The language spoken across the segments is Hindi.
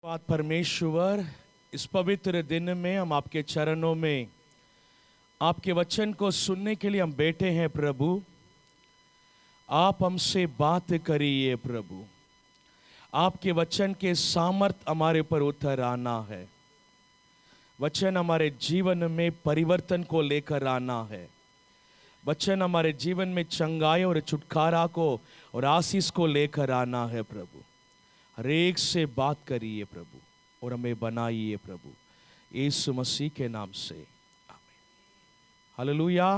बात परमेश्वर, इस पवित्र दिन में हम आपके चरणों में आपके वचन को सुनने के लिए हम बैठे हैं। प्रभु, आप हमसे बात करिए। प्रभु, आपके वचन के सामर्थ हमारे पर उतर आना है। वचन हमारे जीवन में परिवर्तन को लेकर आना है। वचन हमारे जीवन में चंगाई और छुटकारा को और आशीष को लेकर आना है। प्रभु, हर एक से बात करिए प्रभु, और हमें बनाइए प्रभु, यीशु मसीह के नाम से आमीन। हालेलुया।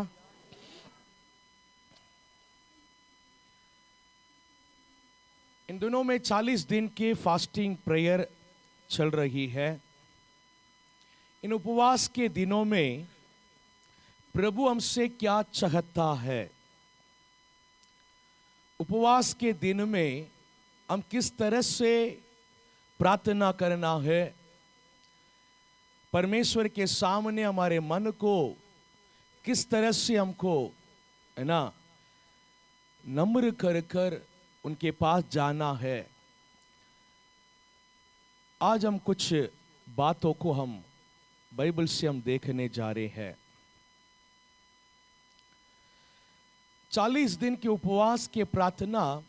इन दिनों में 40 दिन की फास्टिंग प्रेयर चल रही है। इन उपवास के दिनों में प्रभु हमसे क्या चाहता है, उपवास के दिन में हम किस तरह से प्रार्थना करना है, परमेश्वर के सामने हमारे मन को किस तरह से हमको है ना नम्र कर कर उनके पास जाना है। आज हम कुछ बातों को हम बाइबल से हम देखने जा रहे हैं। 40 दिन के उपवास के प्रार्थना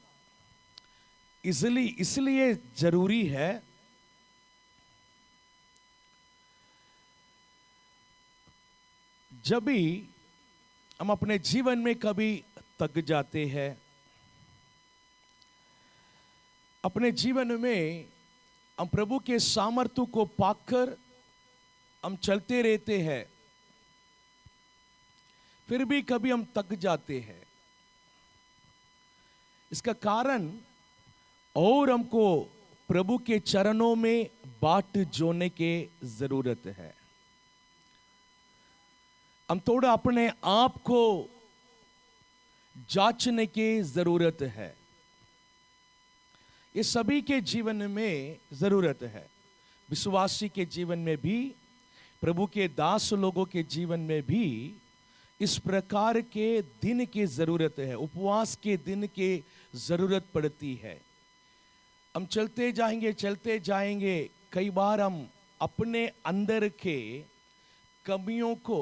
इसलिए जरूरी है, जब भी हम अपने जीवन में कभी थक जाते हैं, अपने जीवन में हम प्रभु के सामर्थ्य को पाकर हम चलते रहते हैं, फिर भी कभी हम थक जाते हैं। इसका कारण और हमको प्रभु के चरणों में बाट जोड़ने की जरूरत है। हम थोड़ा अपने आप को जांचने की जरूरत है। ये सभी के जीवन में जरूरत है, विश्वासी के जीवन में भी, प्रभु के दास लोगों के जीवन में भी इस प्रकार के दिन की जरूरत है। उपवास के दिन की जरूरत पड़ती है। हम चलते जाएंगे, कई बार हम अपने अंदर के कमियों को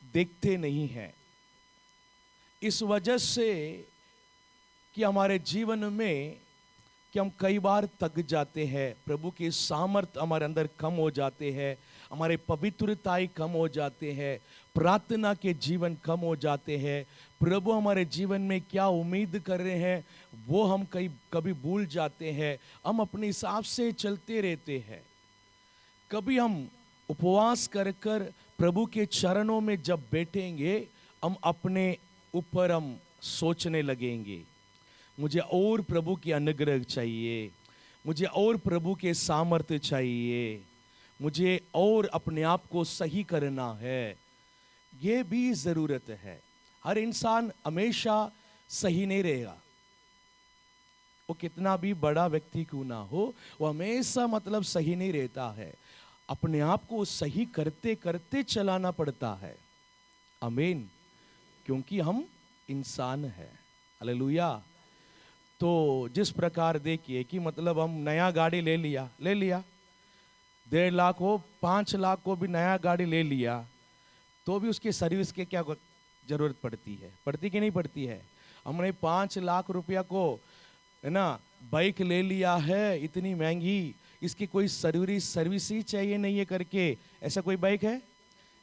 देखते नहीं हैं। इस वजह से कि हमारे जीवन में कि हम कई बार थक जाते हैं, प्रभु के सामर्थ हमारे अंदर कम हो जाते हैं, हमारे पवित्रताएं कम हो जाते हैं, प्रार्थना के जीवन कम हो जाते हैं। प्रभु हमारे जीवन में क्या उम्मीद कर रहे हैं वो हम कभी भूल जाते हैं। हम अपने हिसाब से चलते रहते हैं। कभी हम उपवास कर कर प्रभु के चरणों में जब बैठेंगे, हम अपने ऊपर हम सोचने लगेंगे, मुझे और प्रभु की अनुग्रह चाहिए, मुझे और प्रभु के सामर्थ्य चाहिए, मुझे और अपने आप को सही करना है। ये भी जरूरत है। हर इंसान हमेशा सही नहीं रहेगा। वो कितना भी बड़ा व्यक्ति क्यों ना हो, वो हमेशा मतलब सही नहीं रहता है। अपने आप को सही करते करते चलाना पड़ता है। आमीन। क्योंकि हम इंसान हैं। हालेलुया। तो जिस प्रकार देखिए कि मतलब हम नया गाड़ी ले लिया 1.5 लाख हो, 5 लाख को भी नया गाड़ी ले लिया, तो भी उसकी सर्विस के क्या जरूरत पड़ती है? पड़ती कि नहीं पड़ती है? हमने 5 लाख रुपया को है ना बाइक ले लिया है, इतनी महंगी, इसकी कोई सर्विस ही चाहिए नहीं है करके, ऐसा कोई बाइक है?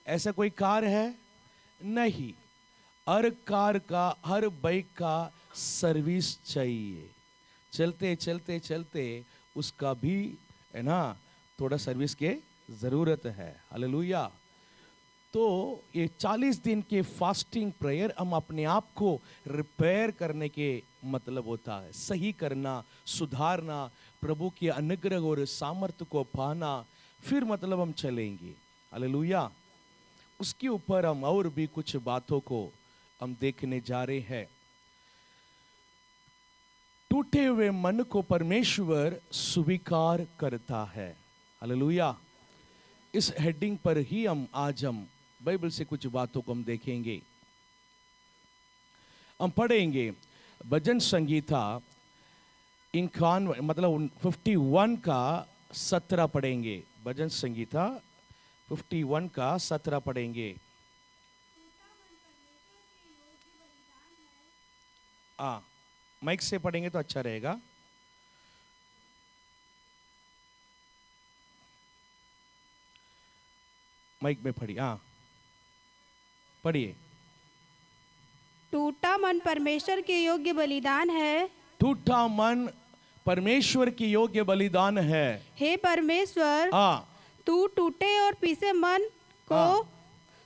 ऐसा कोई कार है? नहीं। हर कार का, हर बाइक का सर्विस चाहिए। चलते उसका भी है ना थोड़ा सर्विस के जरूरत है। हालेलुया। तो ये 40 दिन के फास्टिंग प्रेयर हम अपने आप को रिपेयर करने के मतलब होता है, सही करना, सुधारना, प्रभु के अनुग्रह और सामर्थ्य को पाना, फिर मतलब हम चलेंगे। हालेलुया। उसके ऊपर हम और भी कुछ बातों को हम देखने जा रहे हैं। टूटे हुए मन को परमेश्वर स्वीकार करता है। हालेलुया। इस हेडिंग पर ही आज हम बाइबल से कुछ बातों को हम देखेंगे। हम पढ़ेंगे भजन संगीता 51 मतलब 51 का 17 पढ़ेंगे। भजन संगीता 51 का 17 पढ़ेंगे। माइक से पढ़ेंगे तो अच्छा रहेगा। माइक में पढ़िए। पढ़िए। टूटा मन परमेश्वर के योग्य बलिदान है। टूटा मन परमेश्वर की योग्य बलिदान है। हे परमेश्वर, तू टूटे और पीसे मन को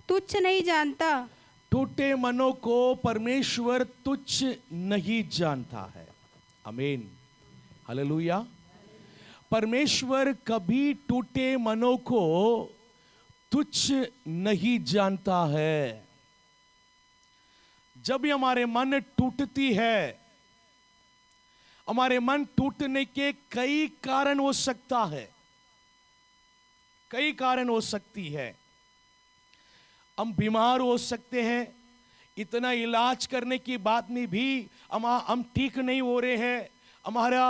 तुच्छ नहीं जानता। टूटे मनों को परमेश्वर तुच्छ नहीं जानता है। आमीन, हालेलुया। परमेश्वर कभी टूटे मनों को तुच्छ नहीं जानता है। जब भी हमारे मन टूटती है, हमारे मन टूटने के कई कारण हो सकता है, कई कारण हो सकती है। हम बीमार हो सकते हैं, इतना इलाज करने के बाद में भी हम ठीक नहीं हो रहे हैं, हमारा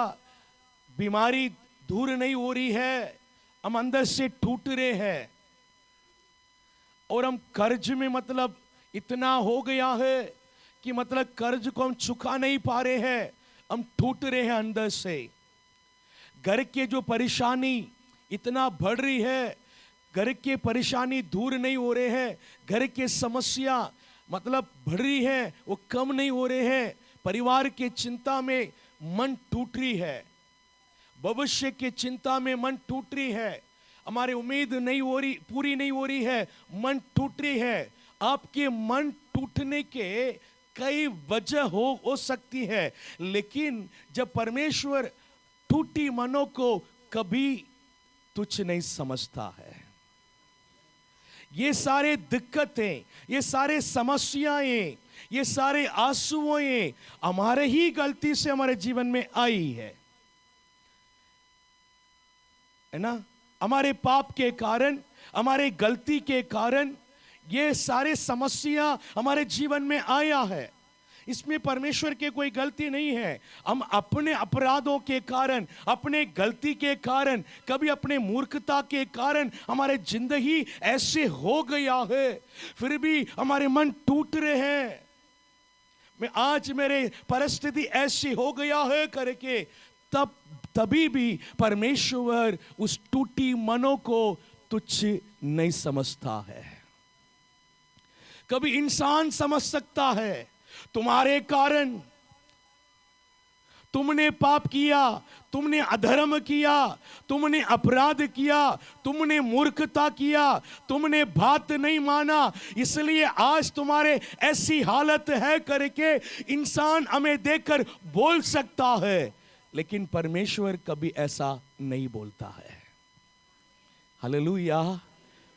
बीमारी दूर नहीं हो रही है, हम अंदर से टूट रहे हैं। और हम कर्ज में मतलब इतना हो गया है कि मतलब कर्ज को हम चुका नहीं पा रहे हैं, हम टूट रहे हैं अंदर से। घर के जो परेशानी इतना बढ़ रही है, घर के परेशानी दूर नहीं हो रहे हैं, घर के समस्या मतलब बढ़ रही है, वो कम नहीं हो रहे हैं। परिवार के चिंता में मन टूट रही है, भविष्य के चिंता में मन टूट रही है, हमारी उम्मीद नहीं हो रही, पूरी नहीं हो रही है, मन टूट रही है। आपके मन टूटने के कई वजह हो सकती है, लेकिन जब परमेश्वर टूटी मनों को कभी तुच्छ नहीं समझता है। ये सारे दिक्कतें, ये सारे समस्याएं, ये सारे आंसुएं हमारे ही गलती से हमारे जीवन में आई है ना। हमारे पाप के कारण, हमारे गलती के कारण ये सारे समस्या हमारे जीवन में आया है। इसमें परमेश्वर के कोई गलती नहीं है। हम अपने अपराधों के कारण, अपने गलती के कारण, कभी अपने मूर्खता के कारण हमारे जिंदगी ऐसे हो गया है, फिर भी हमारे मन टूट रहे हैं। मैं आज मेरे परिस्थिति ऐसी हो गया है करके तभी भी परमेश्वर उस टूटी मनों को तुच्छ नहीं समझता है। कभी इंसान समझ सकता है तुम्हारे कारण तुमने पाप किया, तुमने अधर्म किया, तुमने अपराध किया, तुमने मूर्खता किया, तुमने बात नहीं माना, इसलिए आज तुम्हारे ऐसी हालत है करके इंसान हमें देखकर बोल सकता है। लेकिन परमेश्वर कभी ऐसा नहीं बोलता है। Hallelujah,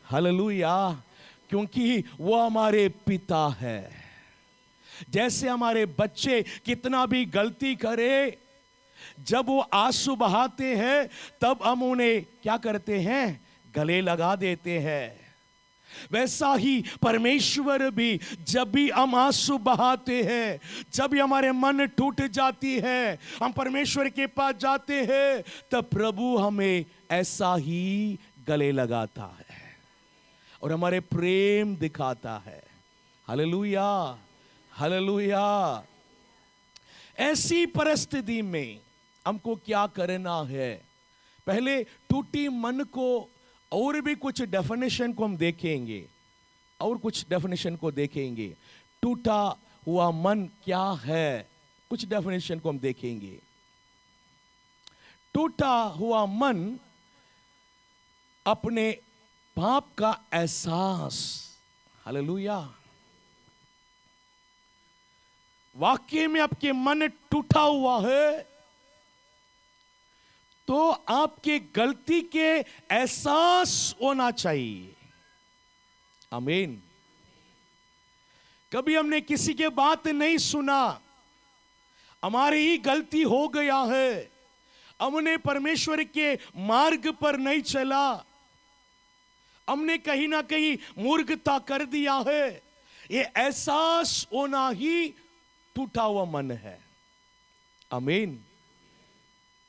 hallelujah. क्योंकि वो हमारे पिता है। जैसे हमारे बच्चे कितना भी गलती करे, जब वो आंसू बहाते हैं तब हम उन्हें क्या करते हैं, गले लगा देते हैं। वैसा ही परमेश्वर भी जब भी हम आंसू बहाते हैं, जब भी हमारे मन टूट जाती है, हम परमेश्वर के पास जाते हैं, तब प्रभु हमें ऐसा ही गले लगाता है और हमारे प्रेम दिखाता है। Hallelujah, hallelujah. ऐसी परिस्थिति में हमको क्या करना है? पहले टूटी मन को और भी कुछ डेफिनेशन को हम देखेंगे, और कुछ डेफिनेशन को देखेंगे। टूटा हुआ मन क्या है, कुछ डेफिनेशन को हम देखेंगे। टूटा हुआ मन अपने पाप का एहसास, हालेलुया। वाकई में आपके मन टूटा हुआ है तो आपके गलती के एहसास होना चाहिए। आमीन। कभी हमने किसी के बात नहीं सुना, हमारी ही गलती हो गया है, हमने परमेश्वर के मार्ग पर नहीं चला, हमने कहीं ना कहीं मूर्खता कर दिया है, ये एहसास होना ही टूटा हुआ मन है। आमीन।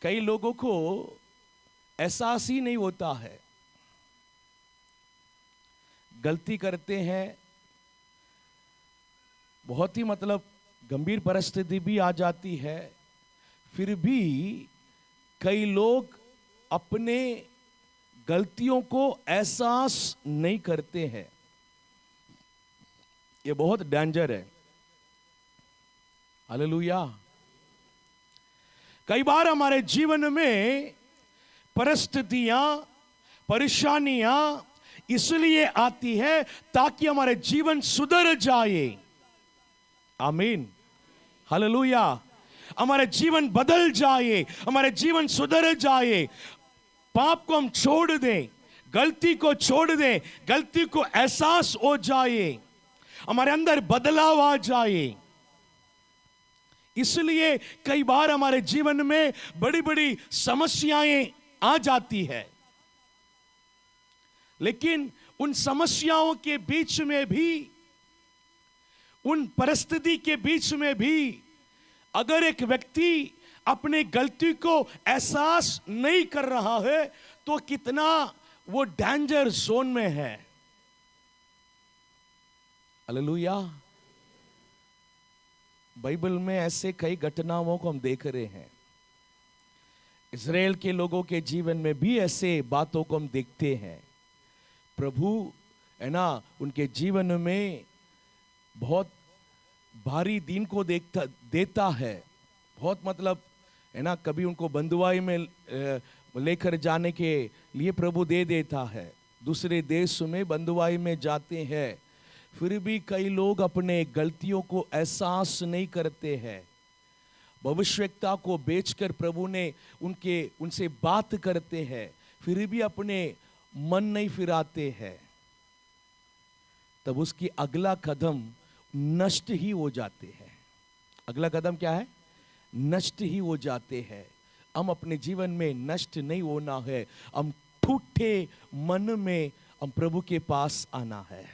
कई लोगों को एहसास ही नहीं होता है, गलती करते हैं, बहुत ही मतलब गंभीर परिस्थिति भी आ जाती है, फिर भी कई लोग अपने गलतियों को एहसास नहीं करते हैं। ये बहुत डेंजर है। हालेलुया। कई बार हमारे जीवन में परिस्थितियां, परेशानियां इसलिए आती है ताकि हमारे जीवन सुधर जाए। आमीन, हालेलुया। हमारे जीवन बदल जाए, हमारे जीवन सुधर जाए, पाप को हम छोड़ दें, गलती को छोड़ दें, गलती को एहसास हो जाए, हमारे अंदर बदलाव आ जाए। इसलिए कई बार हमारे जीवन में बड़ी बड़ी समस्याएं आ जाती है, लेकिन उन समस्याओं के बीच में भी, उन परिस्थिति के बीच में भी अगर एक व्यक्ति अपने गलती को एहसास नहीं कर रहा है तो कितना वो डेंजर जोन में है। हालेलुया। बाइबल में ऐसे कई घटनाओं को हम देख रहे हैं। इज़राइल के लोगों के जीवन में भी ऐसे बातों को हम देखते हैं। प्रभु है ना, उनके जीवन में बहुत भारी दिन को देता है, बहुत मतलब है ना, कभी उनको बंधुआई में लेकर जाने के लिए प्रभु दे देता है, दूसरे देश में बंधुआई में जाते हैं, फिर भी कई लोग अपने गलतियों को एहसास नहीं करते हैं। भविष्यवक्ता को बेचकर प्रभु ने उनसे बात करते हैं, फिर भी अपने मन नहीं फिराते हैं। तब उसकी अगला कदम नष्ट ही हो जाते हैं। अगला कदम क्या है? नष्ट ही हो जाते हैं। हम अपने जीवन में नष्ट नहीं होना है, हम ठूठे मन में हम प्रभु के पास आना है।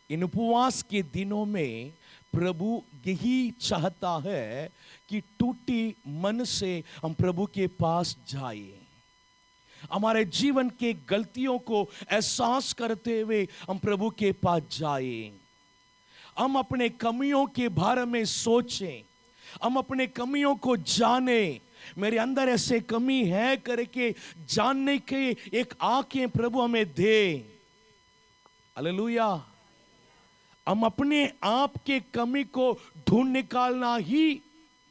इन उपवास के दिनों में प्रभु यही चाहता है कि टूटी मन से हम प्रभु के पास जाए, हमारे जीवन के गलतियों को एहसास करते हुए हम प्रभु के पास जाए, हम अपने कमियों के बारे में सोचें, हम अपने कमियों को जाने, मेरे अंदर ऐसे कमी है करके जानने के एक आंखें प्रभु हमें दे। हालेलुया। हम अपने आप के कमी को ढूंढ निकालना ही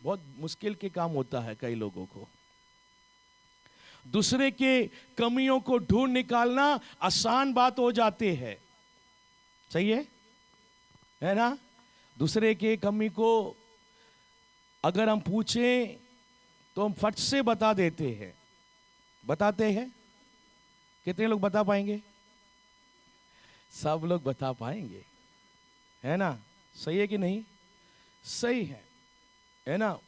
बहुत मुश्किल के काम होता है। कई लोगों को दूसरे के कमियों को ढूंढ निकालना आसान बात हो जाती है, सही है ना। दूसरे के कमी को अगर हम पूछें तो हम फट से बता देते हैं, बताते हैं। कितने लोग बता पाएंगे? सब लोग बता पाएंगे, है ना। सही है कि नहीं? सही है ना।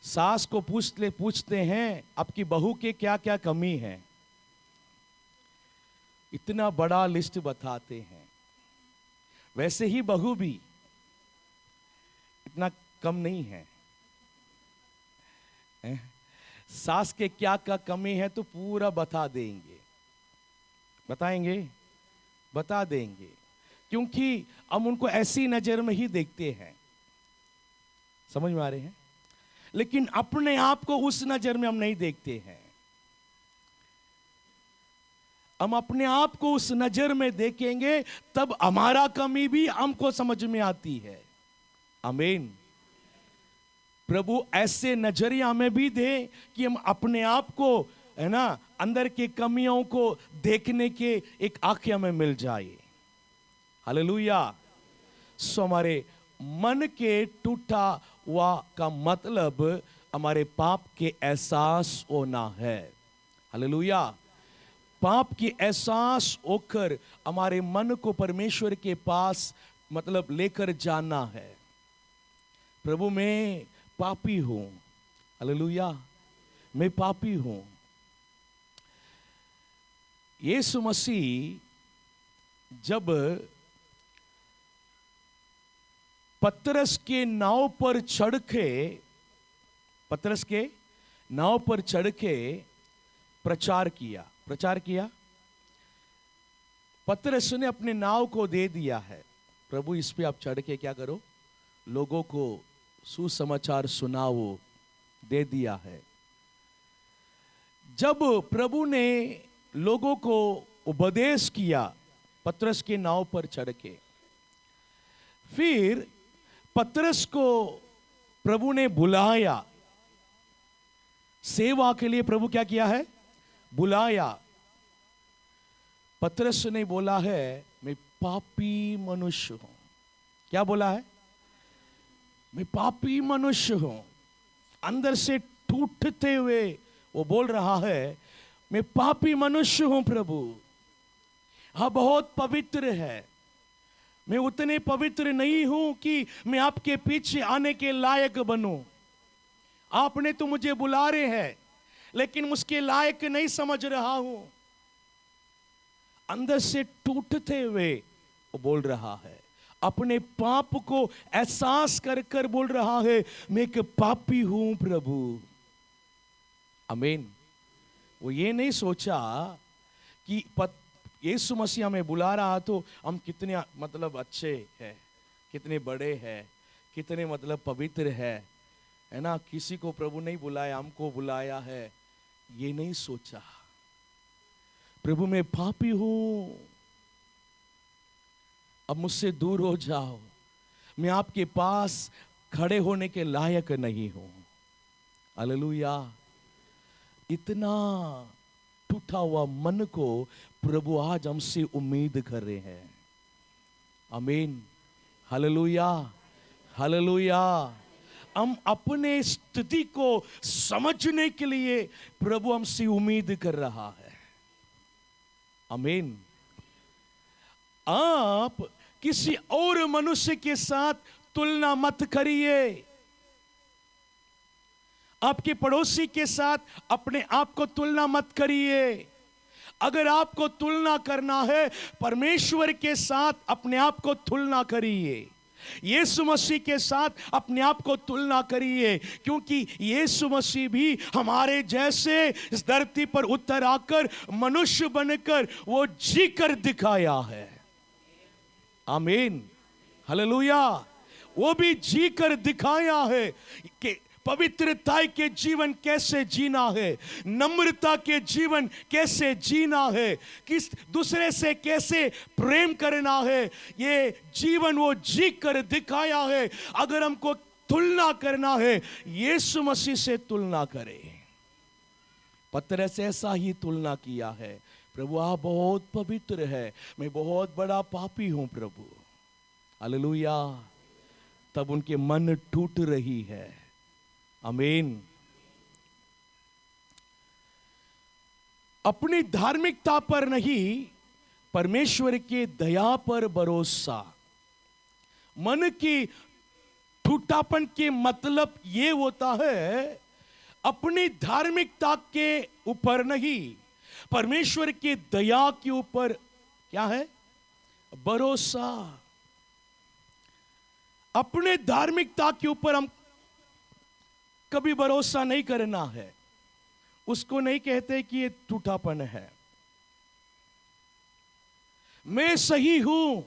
सास को पूछते हैं आपकी बहू के क्या क्या कमी है, इतना बड़ा लिस्ट बताते हैं। वैसे ही बहू भी इतना कम नहीं है, सास के क्या क्या कमी है तो पूरा बता देंगे, बताएंगे, बता देंगे, क्योंकि हम उनको ऐसी नजर में ही देखते हैं। समझ में आ रहे हैं? लेकिन अपने आप को उस नजर में हम नहीं देखते हैं। हम अपने आप को उस नजर में देखेंगे तब हमारा कमी भी हमको समझ में आती है। आमीन। प्रभु ऐसे नजरिया में भी दे कि हम अपने आप को, है ना, अंदर के कमियों को देखने के एक आंखें हमें मिल जाए। हालेलुया। सो हमारे मन के टूटा हुआ का मतलब हमारे पाप के एहसास होना है। हालेलुया। पाप की एहसास होकर हमारे मन को परमेश्वर के पास मतलब लेकर जाना है। प्रभु मैं पापी हूं, हालेलुया, मैं पापी हूं। यीशु मसीह जब पतरस के नाव पर चढ़ के पतरस के नाव पर चढ़ के प्रचार किया। पतरस ने अपने नाव को दे दिया है, प्रभु इस पे आप चढ़ के क्या करो, लोगों को सुसमाचार सुनाओ, दे दिया है। जब प्रभु ने लोगों को उपदेश किया पतरस के नाव पर चढ़ के, फिर पतरस को प्रभु ने बुलाया सेवा के लिए। प्रभु क्या किया है, बुलाया। पतरस ने बोला है मैं पापी मनुष्य हूं। क्या बोला है, मैं पापी मनुष्य हूं। अंदर से टूटते हुए वो बोल रहा है मैं पापी मनुष्य हूं प्रभु, हाँ बहुत पवित्र है, मैं उतने पवित्र नहीं हूं कि मैं आपके पीछे आने के लायक बनूं। आपने तो मुझे बुला रहे हैं लेकिन उसके लायक नहीं समझ रहा हूं। अंदर से टूटते हुए वो बोल रहा है, अपने पाप को एहसास कर कर बोल रहा है मैं एक पापी हूं प्रभु। आमीन। वो ये नहीं सोचा कि यीशु मसीह हमें बुला रहा तो हम कितने मतलब अच्छे हैं, कितने बड़े हैं, कितने मतलब पवित्र है ना। किसी को प्रभु नहीं बुलाया, हमको बुलाया है, ये नहीं सोचा। प्रभु मैं पापी हूं, अब मुझसे दूर हो जाओ, मैं आपके पास खड़े होने के लायक नहीं हूं। हालेलुया। इतना टूटा हुआ मन को प्रभु आज हमसे उम्मीद कर रहे हैं। आमीन। Hallelujah, hallelujah. हम अपने स्थिति को समझने के लिए प्रभु हमसे उम्मीद कर रहा है। आमीन। आप किसी और मनुष्य के साथ तुलना मत करिए। आपके पड़ोसी के साथ अपने आप को तुलना मत करिए। अगर आपको तुलना करना है परमेश्वर के साथ अपने आप को तुलना करिए, यीशु मसीह के साथ अपने आप को तुलना करिए, क्योंकि यीशु मसीह भी हमारे जैसे इस धरती पर उतर आकर मनुष्य बनकर वो जीकर दिखाया है। आमीन। हालेलुया। वो भी जीकर दिखाया है कि पवित्रता के जीवन कैसे जीना है, नम्रता के जीवन कैसे जीना है, किस दूसरे से कैसे प्रेम करना है, ये जीवन वो जी कर दिखाया है। अगर हमको तुलना करना है यीशु मसीह से तुलना करें। पतरस ऐसा ही तुलना किया है, प्रभु आप बहुत पवित्र है, मैं बहुत बड़ा पापी हूं प्रभु। हालेलुया। तब उनके मन टूट रही है। आमीन। अपनी धार्मिकता पर नहीं, परमेश्वर के दया पर भरोसा। मन की टूटापन के मतलब ये होता है अपनी धार्मिकता के ऊपर नहीं, परमेश्वर के दया के ऊपर क्या है, भरोसा। अपने धार्मिकता के ऊपर हम कभी भरोसा नहीं करना है। उसको नहीं कहते कि ये टूटापन है। मैं सही हूं,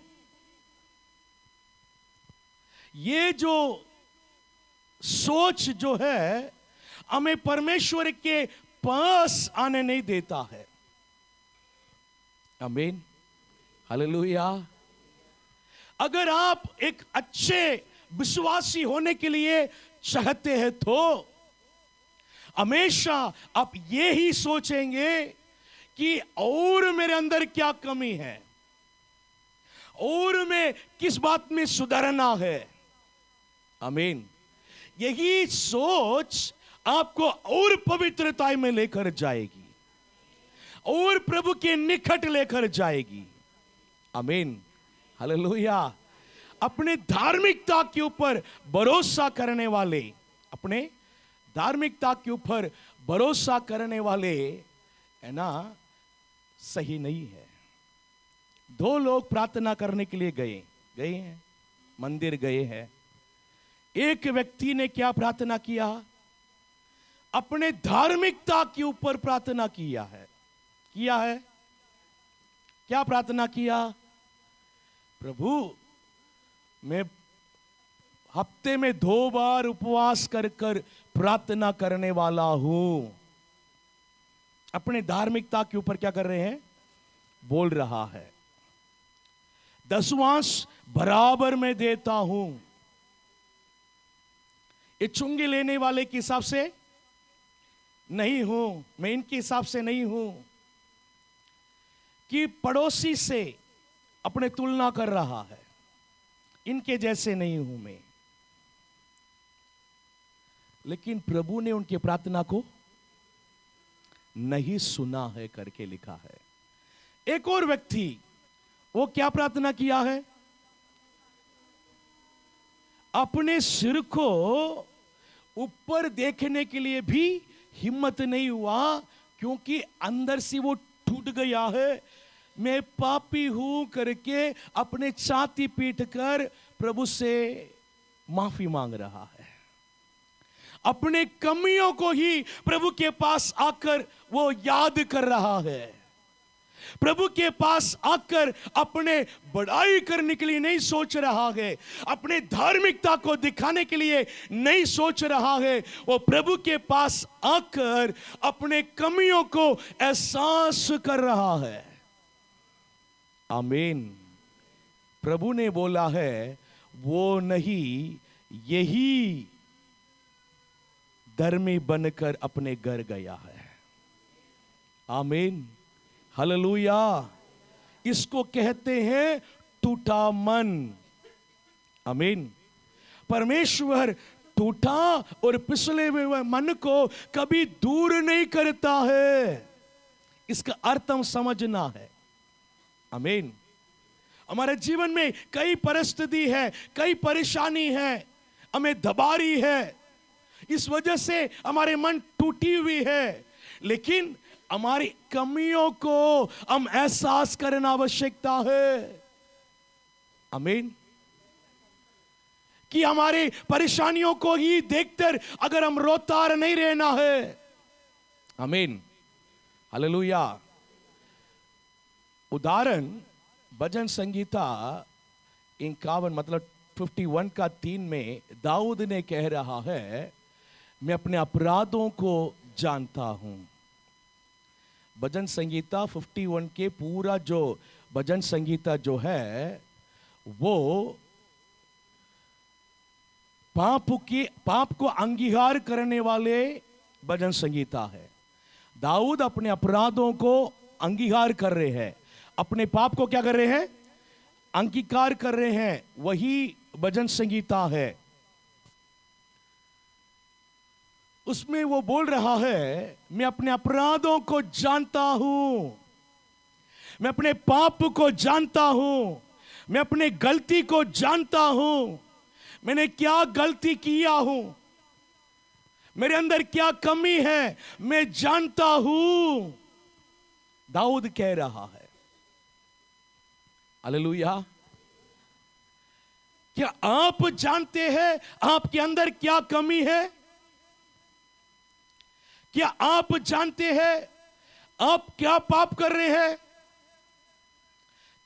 ये जो सोच जो है हमें परमेश्वर के पास आने नहीं देता है। आमीन। हालेलुया। अगर आप एक अच्छे विश्वासी होने के लिए चाहते हैं तो हमेशा आप ये ही सोचेंगे कि और मेरे अंदर क्या कमी है, और मैं किस बात में सुधारना है। आमीन। यही सोच आपको और पवित्रता में लेकर जाएगी और प्रभु के निकट लेकर जाएगी। आमीन। हालेलुया। अपने धार्मिकता के ऊपर भरोसा करने वाले, अपने धार्मिकता के ऊपर भरोसा करने वाले है ना, सही नहीं है। दो लोग प्रार्थना करने के लिए गए हैं, मंदिर गए हैं। एक व्यक्ति ने क्या प्रार्थना किया, अपने धार्मिकता के ऊपर प्रार्थना किया है। क्या प्रार्थना किया? प्रभु, मैं हफ्ते में 2 बार उपवास कर प्रार्थना करने वाला हूं। अपने धार्मिकता के ऊपर क्या कर रहे हैं? बोल रहा है। 10वांश बराबर मैं देता हूं। ये चुंगी लेने वाले के हिसाब से नहीं हूं, मैं इनके हिसाब से नहीं हूं कि पड़ोसी से अपने तुलना कर रहा है, इनके जैसे नहीं हूं मैं। लेकिन प्रभु ने उनके प्रार्थना को नहीं सुना है करके लिखा है। एक और व्यक्ति, वो क्या प्रार्थना किया है? अपने सिर को ऊपर देखने के लिए भी हिम्मत नहीं हुआ, क्योंकि अंदर से वो टूट गया है। मैं पापी हूं करके अपने छाती पीट कर प्रभु से माफी मांग रहा है। अपने कमियों को ही प्रभु के पास आकर वो याद कर रहा है। प्रभु के पास आकर अपने बड़ाई करने के लिए नहीं सोच रहा है, अपने धार्मिकता को दिखाने के लिए नहीं सोच रहा है। वो प्रभु के पास आकर अपने कमियों को एहसास कर रहा है। आमीन। प्रभु ने बोला है, वो नहीं, यही धर्मी बनकर अपने घर गया है। आमीन, हालेलुया। इसको कहते हैं टूटा मन। आमीन। परमेश्वर टूटा और पिछले हुए मन को कभी दूर नहीं करता है। इसका अर्थ हम समझना है। आमीन। हमारे जीवन में कई परिस्थिति है, कई परेशानी है, हमें दबा रही है, इस वजह से हमारे मन टूटी हुई है। लेकिन हमारी कमियों को हम एहसास करना आवश्यकता है। आमीन। कि हमारी परेशानियों को ही देखकर अगर हम रोता नहीं रहना है। आमीन, हालेलुया। उदाहरण भजन संगीता 51 मतलब 51 का 3 में दाऊद ने कह रहा है, मैं अपने अपराधों को जानता हूं। भजन संगीता 51 के पूरा जो भजन संगीता जो है वो पाप को अंगीकार करने वाले भजन संगीता है। दाऊद अपने अपराधों को अंगीकार कर रहे हैं, अपने पाप को क्या कर रहे हैं? अंगीकार कर रहे हैं। वही भजन संगीता है। उसमें वो बोल रहा है, मैं अपने अपराधों को जानता हूं, मैं अपने पाप को जानता हूं, मैं अपने गलती को जानता हूं, मैंने क्या गलती किया हूं, मेरे अंदर क्या कमी है, मैं जानता हूं। दाऊद कह रहा है। हालेलुया। क्या आप जानते हैं आपके अंदर क्या कमी है? क्या आप जानते हैं आप क्या पाप कर रहे हैं?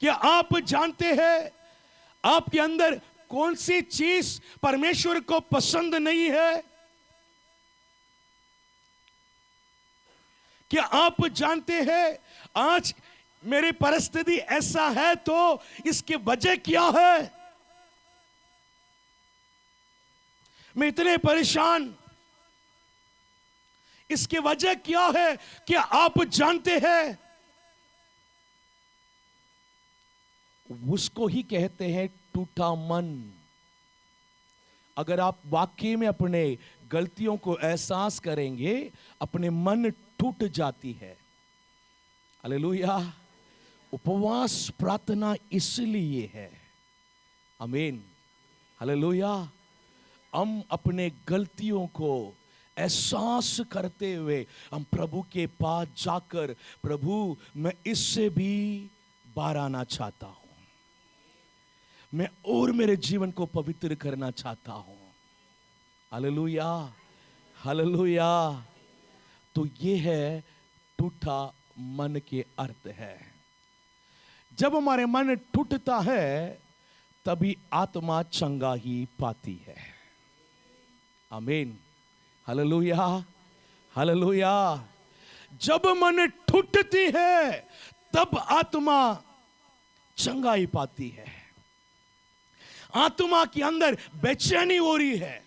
क्या आप जानते हैं आपके अंदर कौन सी चीज परमेश्वर को पसंद नहीं है? क्या आप जानते हैं आज मेरी परिस्थिति ऐसा है तो इसकी वजह क्या है? मैं इतने परेशान, इसकी वजह क्या है? क्या आप जानते हैं? उसको ही कहते हैं टूटा मन। अगर आप वाकई में अपने गलतियों को एहसास करेंगे, अपने मन टूट जाती है। हालेलुया। उपवास प्रार्थना इसलिए है। आमीन, हालेलुया। हम अपने गलतियों को एहसास करते हुए हम प्रभु के पास जाकर, प्रभु मैं इससे भी बाहर आना चाहता हूं, मैं और मेरे जीवन को पवित्र करना चाहता हूं। Hallelujah, hallelujah. तो ये है टूटा मन के अर्थ है। जब हमारे मन टूटता है तभी आत्मा चंगाई पाती है। आमीन, हालेलुया, हालेलुया। जब मन टूटती है तब आत्मा चंगाई पाती है। आत्मा के अंदर बेचैनी हो रही है,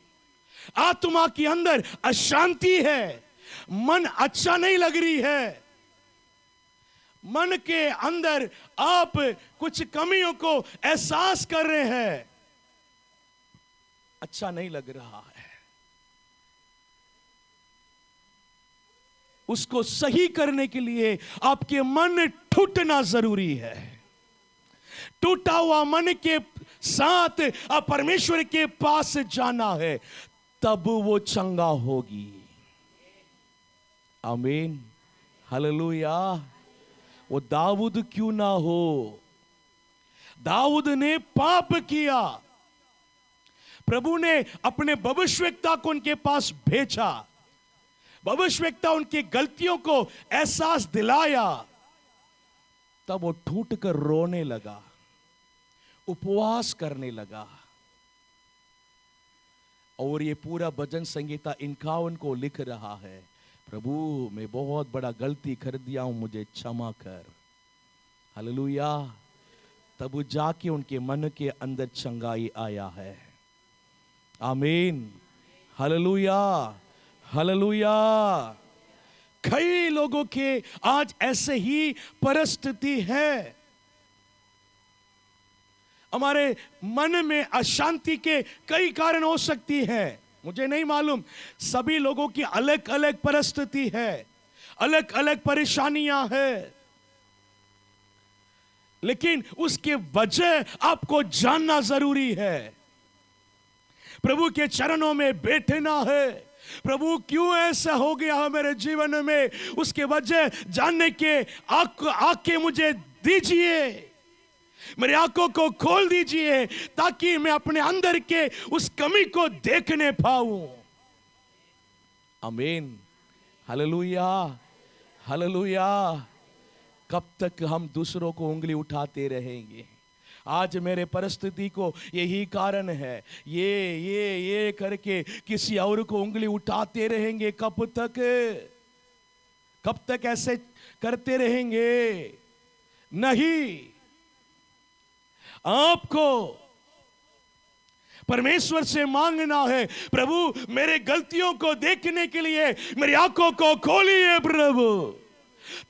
आत्मा के अंदर अशांति है, मन अच्छा नहीं लग रही है, मन के अंदर आप कुछ कमियों को एहसास कर रहे हैं, अच्छा नहीं लग रहा है। उसको सही करने के लिए आपके मन टूटना जरूरी है। टूटा हुआ मन के साथ आप परमेश्वर के पास जाना है, तब वो चंगा होगी। आमीन, हालेलुया। वो दाऊद क्यों ना हो, दाऊद ने पाप किया, प्रभु ने अपने भविष्यवक्ता को उनके पास भेजा, भविष्यवक्ता उनकी गलतियों को एहसास दिलाया, तब वो टूट कर रोने लगा, उपवास करने लगा। और ये पूरा भजन संगीता 51 को लिख रहा है, प्रभु मैं बहुत बड़ा गलती कर दिया हूं, मुझे क्षमा कर। हालेलुया। तब जाके उनके मन के अंदर चंगाई आया है। आमीन, हालेलुया, हालेलुया। कई लोगों के आज ऐसे ही परिस्थिति है। हमारे मन में अशांति के कई कारण हो सकती है, मुझे नहीं मालूम। सभी लोगों की अलग अलग परिस्थिति है, अलग अलग परेशानियां हैं, लेकिन उसके वजह आपको जानना जरूरी है। प्रभु के चरणों में बैठना है, प्रभु क्यों ऐसा हो गया है मेरे जीवन में, उसके वजह जानने के आंखें मुझे दीजिए, मेरी आंखों को खोल दीजिए, ताकि मैं अपने अंदर के उस कमी को देखने पाऊं। आमीन, हालेलुया, हालेलुया। कब तक हम दूसरों को उंगली उठाते रहेंगे? आज मेरे परिस्थिति को यही कारण है, ये करके किसी और को उंगली उठाते रहेंगे। कब तक, कब तक ऐसे करते रहेंगे? नहीं, आपको परमेश्वर से मांगना है, प्रभु मेरे गलतियों को देखने के लिए मेरी आंखों को खोलिए प्रभु,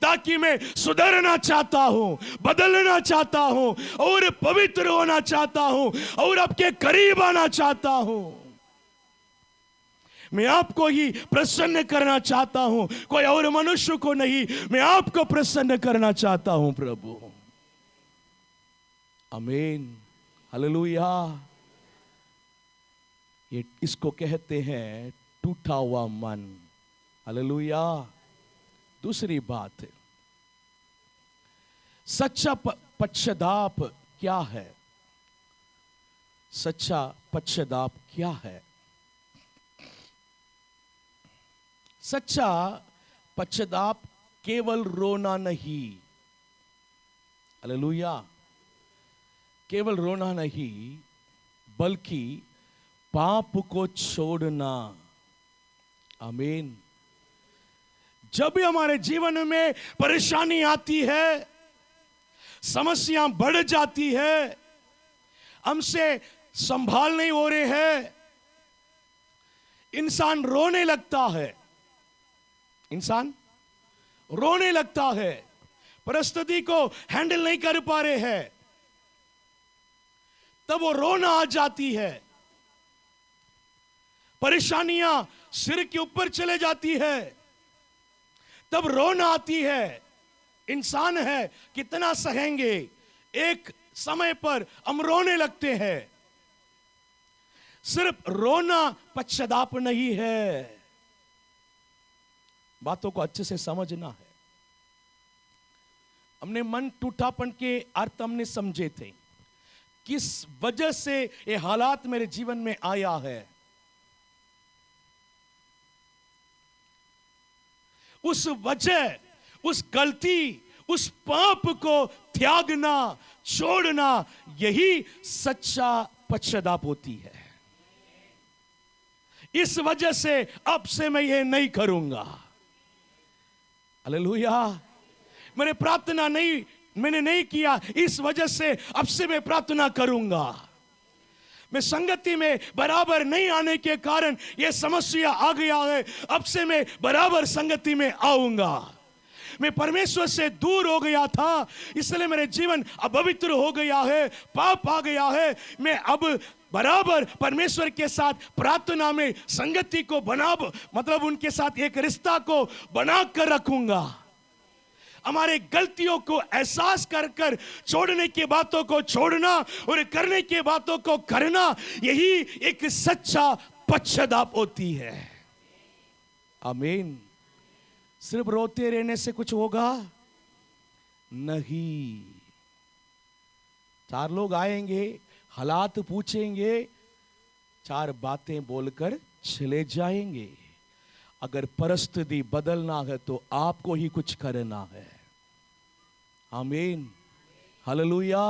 ताकि मैं सुधरना चाहता हूं, बदलना चाहता हूं, और पवित्र होना चाहता हूं, और आपके करीब आना चाहता हूं। मैं आपको ही प्रसन्न करना चाहता हूं, कोई और मनुष्य को नहीं, मैं आपको प्रसन्न करना चाहता हूं प्रभु। आमीन, हालेलुया। ये इसको कहते हैं टूटा हुआ मन। हालेलुया। दूसरी बात, सच्चा पश्चाताप क्या है? सच्चा पश्चाताप क्या है? सच्चा पश्चाताप केवल रोना नहीं, हालेलुया, केवल रोना नहीं, बल्कि पाप को छोड़ना। आमीन। जब भी हमारे जीवन में परेशानी आती है, समस्या बढ़ जाती है, हमसे संभाल नहीं हो रहे हैं, इंसान रोने लगता है, इंसान रोने लगता है, परिस्थिति को हैंडल नहीं कर पा रहे हैं, तब वो रोना आ जाती है, परेशानियां सिर के ऊपर चले जाती है, तब रोना आती है। इंसान है, कितना सहेंगे, एक समय पर हम रोने लगते हैं। सिर्फ रोना पश्चाताप नहीं है, बातों को अच्छे से समझना है। हमने मन टूटापन के अर्थ हमने समझे थे, किस वजह से ये हालात मेरे जीवन में आया है, उस वजह, उस गलती, उस पाप को त्यागना, छोड़ना, यही सच्चा पश्चाताप होती है। इस वजह से अब से मैं ये नहीं करूंगा। हालेलुया। मैंने नहीं किया, इस वजह से अब से मैं प्रार्थना करूंगा। मैं संगति में बराबर नहीं आने के कारण यह समस्या आ गया है, अब से मैं बराबर संगति में आऊंगा। मैं परमेश्वर से दूर हो गया था, इसलिए मेरे जीवन अपवित्र हो गया है, पाप आ गया है। मैं अब बराबर परमेश्वर के साथ प्रार्थना में संगति को मतलब उनके साथ एक रिश्ता को बना कर रखूंगा। हमारे गलतियों को एहसास कर छोड़ने की बातों को छोड़ना और करने की बातों को करना, यही एक सच्चा पश्चाताप होती है। आमीन। सिर्फ रोते रहने से कुछ होगा नहीं। 4 लोग आएंगे, हालात पूछेंगे, 4 बातें बोलकर चले जाएंगे। अगर परिस्थिति बदलना है तो आपको ही कुछ करना है। आमीन, हालेलुया।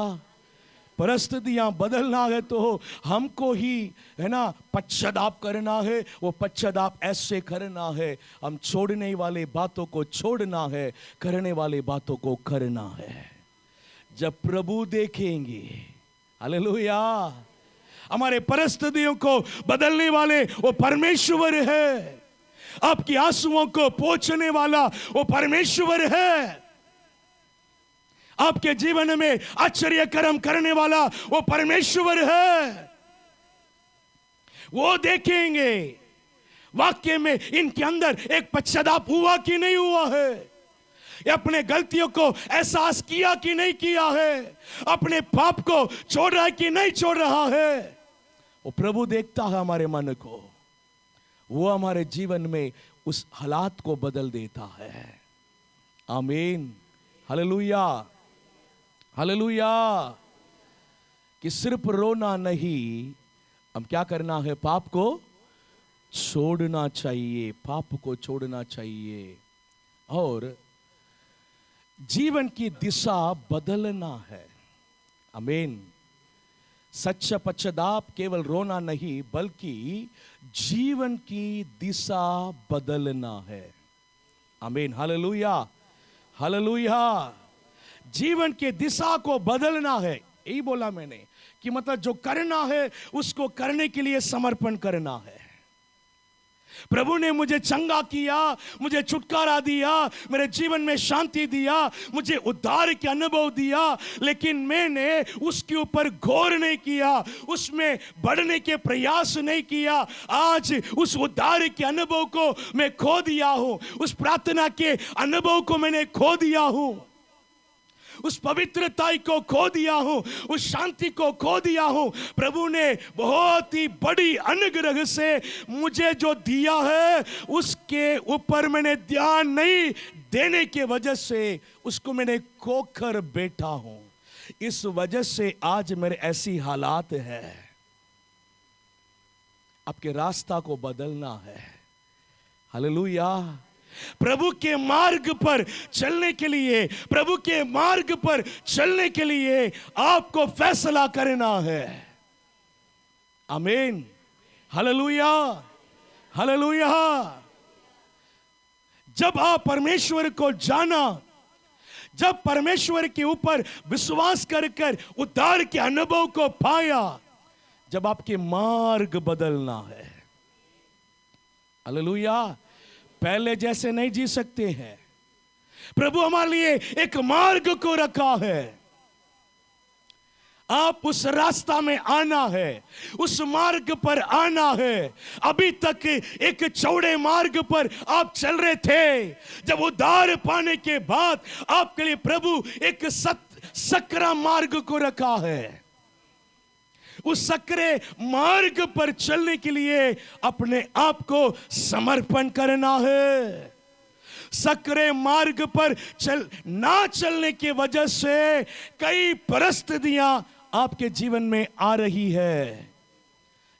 परिस्थितियां बदलना है तो हमको ही, है ना, पश्चाताप करना है। वो पश्चाताप ऐसे करना है, हम छोड़ने वाले बातों को छोड़ना है, करने वाले बातों को करना है। जब प्रभु देखेंगे, हालेलुया, हमारे परिस्थितियों को बदलने वाले वो परमेश्वर है। आपकी आंसुओं को पोंछने वाला वो परमेश्वर है। आपके जीवन में आश्चर्य कर्म करने वाला वो परमेश्वर है। वो देखेंगे वाक्य में इनके अंदर एक पश्चाताप हुआ कि नहीं हुआ है, अपने गलतियों को एहसास किया कि नहीं किया है, अपने पाप को छोड़ रहा है कि नहीं छोड़ रहा है। वो प्रभु देखता है हमारे मन को, वो हमारे जीवन में उस हालात को बदल देता है। आमीन, हालेलुया, हालेलुया। कि सिर्फ रोना नहीं, हम क्या करना है, पाप को छोड़ना चाहिए, पाप को छोड़ना चाहिए और जीवन की दिशा बदलना है। आमीन। सच्चा पश्चाताप केवल रोना नहीं बल्कि जीवन की दिशा बदलना है। आमीन, हालेलुया, हालेलुया। जीवन की दिशा को बदलना है, यही बोला मैंने कि मतलब जो करना है उसको करने के लिए समर्पण करना है। प्रभु ने मुझे चंगा किया, मुझे छुटकारा दिया, मेरे जीवन में शांति दिया, मुझे उद्धार के अनुभव दिया, लेकिन मैंने उसके ऊपर गौर नहीं किया, उसमें बढ़ने के प्रयास नहीं किया। आज उस उद्धार के अनुभव को मैं खो दिया हूं, उस प्रार्थना के अनुभव को मैंने खो दिया हूं, उस पवित्रता को खो दिया हूं, उस शांति को खो दिया हूं। प्रभु ने बहुत ही बड़ी अनुग्रह से मुझे जो दिया है उसके ऊपर मैंने ध्यान नहीं देने के वजह से उसको मैंने खोकर बैठा हूं। इस वजह से आज मेरे ऐसी हालात है। आपके रास्ता को बदलना है। हालेलुया। प्रभु के मार्ग पर चलने के लिए, प्रभु के मार्ग पर चलने के लिए आपको फैसला करना है। आमीन, हालेलुया, हालेलुया। जब आप परमेश्वर को जाना, जब परमेश्वर के ऊपर विश्वास कर उद्धार के अनुभव को पाया, जब आपके मार्ग बदलना है। हालेलुया। पहले जैसे नहीं जी सकते हैं। प्रभु हमारे लिए एक मार्ग को रखा है, आप उस रास्ता में आना है, उस मार्ग पर आना है। अभी तक एक चौड़े मार्ग पर आप चल रहे थे, जब उद्धार पाने के बाद आपके लिए प्रभु एक सकरा मार्ग को रखा है। उस सकरे मार्ग पर चलने के लिए अपने आप को समर्पण करना है। सकरे मार्ग पर चलने की वजह से कई परिस्थितियां आपके जीवन में आ रही है।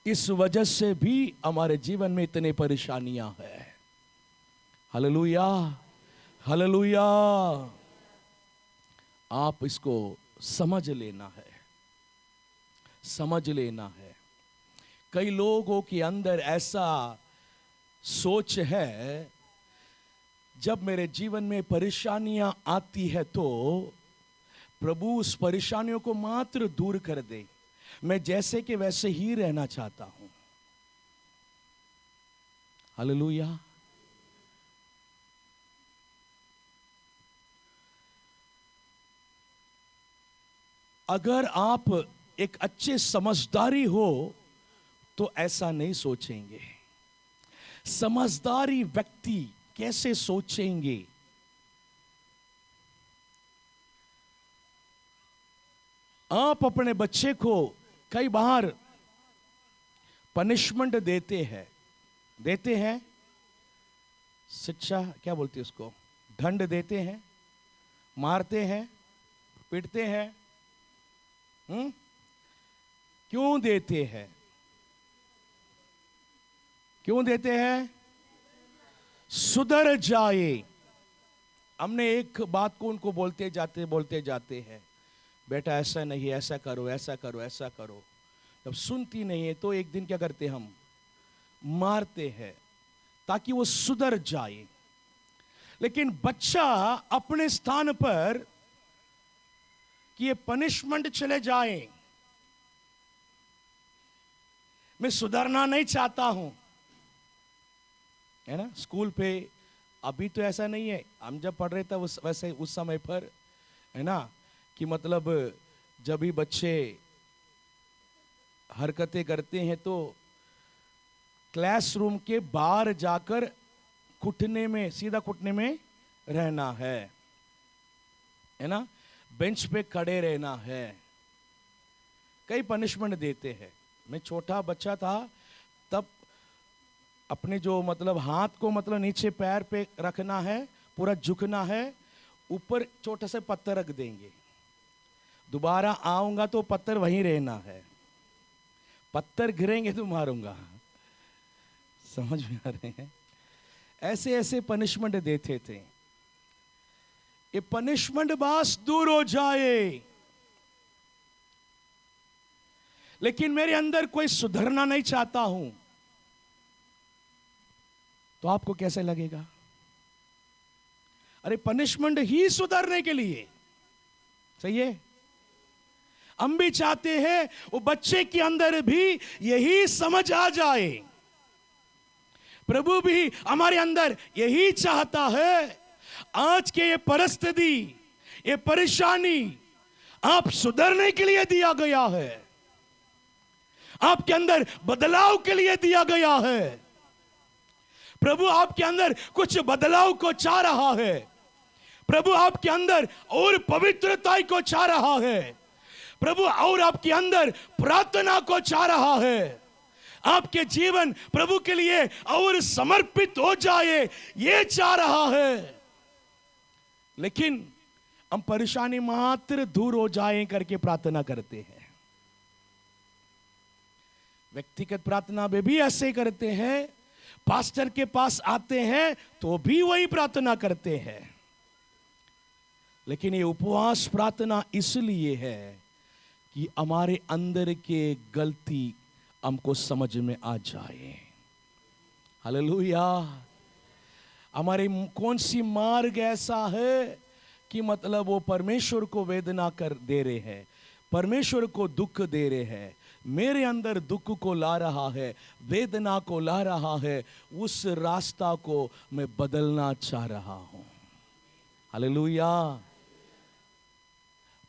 इस वजह से भी हमारे जीवन में इतनी परेशानियां हैं। Hallelujah, hallelujah. आप इसको समझ लेना है, समझ लेना है। कई लोगों के अंदर ऐसा सोच है, जब मेरे जीवन में परेशानियां आती है तो प्रभु उस परेशानियों को मात्र दूर कर दे, मैं जैसे कि वैसे ही रहना चाहता हूं। हालेलुया। अगर आप एक अच्छे समझदारी हो तो ऐसा नहीं सोचेंगे। समझदारी व्यक्ति कैसे सोचेंगे? आप अपने बच्चे को कई बार पनिशमेंट देते हैं, शिक्षा क्या बोलते हैं उसको, दंड देते हैं, मारते हैं, पीटते हैं। क्यों देते हैं? क्यों देते हैं? सुधर जाए। हमने एक बात को उनको बोलते जाते हैं, बेटा ऐसा नहीं, ऐसा करो, ऐसा करो, ऐसा करो। जब सुनती नहीं है तो एक दिन क्या करते हम? मारते हैं ताकि वो सुधर जाए। लेकिन बच्चा अपने स्थान पर कि ये पनिशमेंट चले जाए, मैं सुधरना नहीं चाहता हूं, है ना। स्कूल पे अभी तो ऐसा नहीं है, हम जब पढ़ रहे थे वैसे उस समय पर, है ना, कि मतलब जब भी बच्चे हरकतें करते हैं तो क्लासरूम के बाहर जाकर सीधा घुटने में रहना है ना, बेंच पे खड़े रहना है। कई पनिशमेंट देते हैं। मैं छोटा बच्चा था तब अपने जो मतलब हाथ को मतलब नीचे पैर पे रखना है, पूरा झुकना है, ऊपर छोटा सा पत्थर रख देंगे, दोबारा आऊंगा तो पत्थर वहीं रहना है, पत्थर गिरेंगे तो मारूंगा। समझ में आ रहे हैं? ऐसे ऐसे पनिशमेंट देते थे। ये पनिशमेंट बस दूर हो जाए, लेकिन मेरे अंदर कोई सुधरना नहीं चाहता हूं, तो आपको कैसे लगेगा? अरे पनिशमेंट ही सुधरने के लिए, सही है। हम भी चाहते हैं वो बच्चे के अंदर भी यही समझ आ जाए। प्रभु भी हमारे अंदर यही चाहता है। आज के ये परिस्थिति, ये परेशानी आप सुधरने के लिए दिया गया है, आपके अंदर बदलाव के लिए दिया गया है। प्रभु आपके अंदर कुछ बदलाव को चाह रहा है। प्रभु आपके अंदर और पवित्रता को चाह रहा है। प्रभु और आपके अंदर प्रार्थना को चाह रहा है। आपके जीवन प्रभु के लिए और समर्पित हो जाए, ये चाह रहा है। लेकिन हम परेशानी मात्र दूर हो जाए करके प्रार्थना करते हैं। व्यक्तिगत प्रार्थना में भी ऐसे करते हैं, पास्टर के पास आते हैं तो भी वही प्रार्थना करते हैं। लेकिन ये उपवास प्रार्थना इसलिए है कि हमारे अंदर के गलती हमको समझ में आ जाए। हालेलुया। हमारे कौन सी मार्ग ऐसा है कि मतलब वो परमेश्वर को वेदना कर दे रहे हैं, परमेश्वर को दुख दे रहे हैं, मेरे अंदर दुख को ला रहा है, वेदना को ला रहा है, उस रास्ता को मैं बदलना चाह रहा हूं। हालेलुया।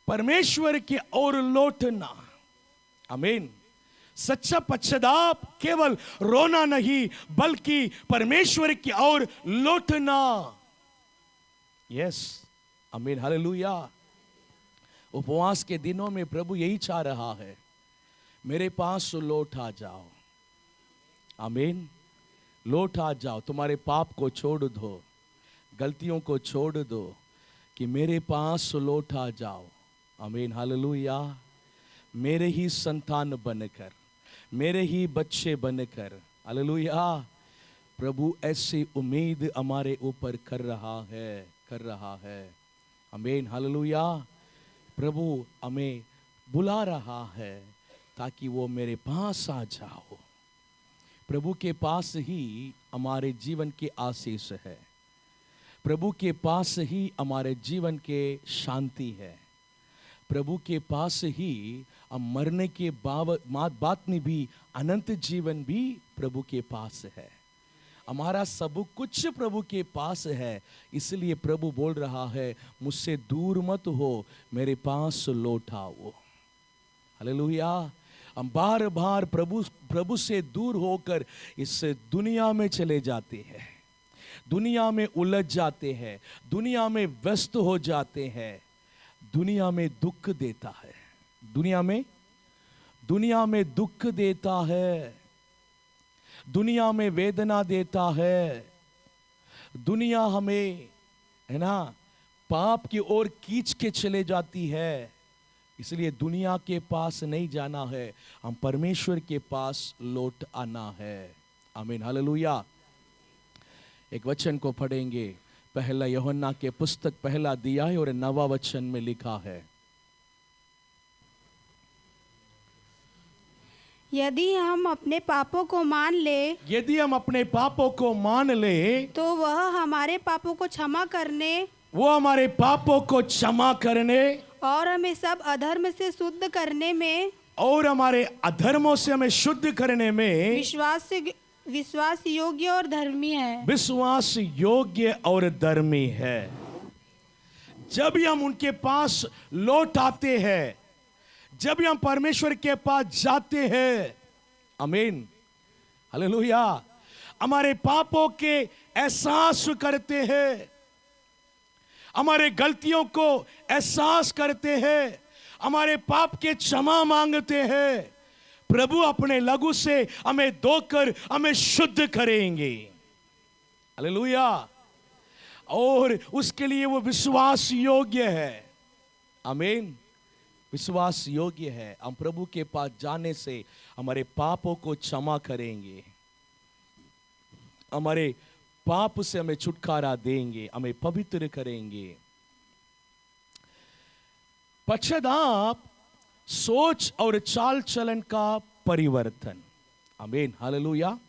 परमेश्वर की ओर लौटना, आमीन। सच्चा पश्चाताप केवल रोना नहीं बल्कि परमेश्वर की ओर लौटना। यस, आमीन, हालेलुया। उपवास के दिनों में प्रभु यही चाह रहा है, मेरे पास लौट आ जाओ। आमीन। लौट आ जाओ, तुम्हारे पाप को छोड़ दो, गलतियों को छोड़ दो, कि मेरे पास लौट आ जाओ। आमीन, हालेलुया। मेरे ही संतान बनकर, मेरे ही बच्चे बनकर, हालेलुया, प्रभु ऐसी उम्मीद हमारे ऊपर कर रहा है। आमीन, हालेलुया। प्रभु हमें बुला रहा है ताकि वो मेरे पास आ जाओ। प्रभु के पास ही हमारे जीवन के आशीष है, प्रभु के पास ही हमारे जीवन के शांति है, प्रभु के पास ही हम मरने के बाद में भी अनंत जीवन भी प्रभु के पास है। हमारा सब कुछ प्रभु के पास है। इसलिए प्रभु बोल रहा है, मुझसे दूर मत हो, मेरे पास लौट आओ। हालेलुया। हम बार बार प्रभु से दूर होकर इस दुनिया में चले जाते हैं, दुनिया में उलझ जाते हैं, दुनिया में व्यस्त हो जाते हैं। दुनिया में दुख देता है, दुनिया में दुख देता है, दुनिया में वेदना देता है। दुनिया हमें, है ना, पाप की ओर खींच के चले जाती है। इसलिए दुनिया के पास नहीं जाना है, हम परमेश्वर के पास लौट आना है। आमीन, हालेलुया। एक वचन को पढ़ेंगे, पहला यूहन्ना के पुस्तक पहला अध्याय और 9वां वचन में लिखा है, यदि हम अपने पापों को मान ले तो वह हमारे पापों को क्षमा करने और हमें सब अधर्म से शुद्ध करने में और हमारे अधर्मों से हमें शुद्ध करने में विश्वास योग्य और धर्मी है। विश्वास योग्य और धर्मी है। जब भी हम उनके पास लौट आते हैं, जब भी हम परमेश्वर के पास जाते हैं, आमीन, हालेलुया, हमारे पापों के एहसास करते हैं, हमारे गलतियों को एहसास करते हैं, हमारे पाप के क्षमा मांगते हैं, प्रभु अपने लहू से हमें धोकर हमें शुद्ध करेंगे। हालेलुया। और उसके लिए वो विश्वास योग्य है। आमीन, विश्वास योग्य है। हम प्रभु के पास जाने से हमारे पापों को क्षमा करेंगे, हमारे पाप से हमें छुटकारा देंगे, हमें पवित्र करेंगे। पश्चाताप सोच और चाल चलन का परिवर्तन। आमीन, हालेलुया।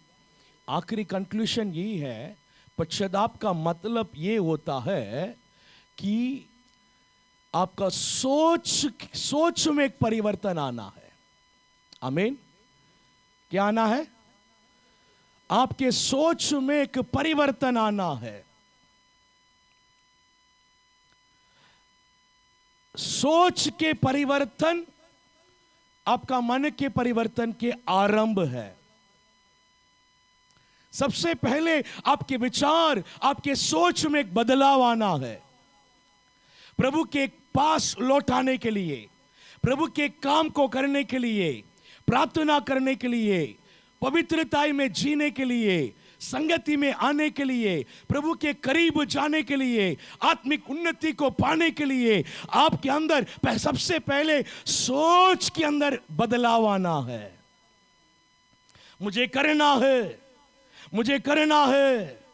आखिरी कंक्लूजन यही है, पश्चाताप का मतलब ये होता है कि आपका सोच में एक परिवर्तन आना है। आमीन, क्या आना है? आपके सोच में एक परिवर्तन आना है। सोच के परिवर्तन आपका मन के परिवर्तन के आरंभ है। सबसे पहले आपके विचार, आपके सोच में एक बदलाव आना है। प्रभु के पास लौटाने के लिए, प्रभु के काम को करने के लिए, प्रार्थना करने के लिए, पवित्रताई में जीने के लिए, संगति में आने के लिए, प्रभु के करीब जाने के लिए, आत्मिक उन्नति को पाने के लिए आपके अंदर सबसे पहले सोच के अंदर बदलाव आना है। मुझे करना है, मुझे करना है।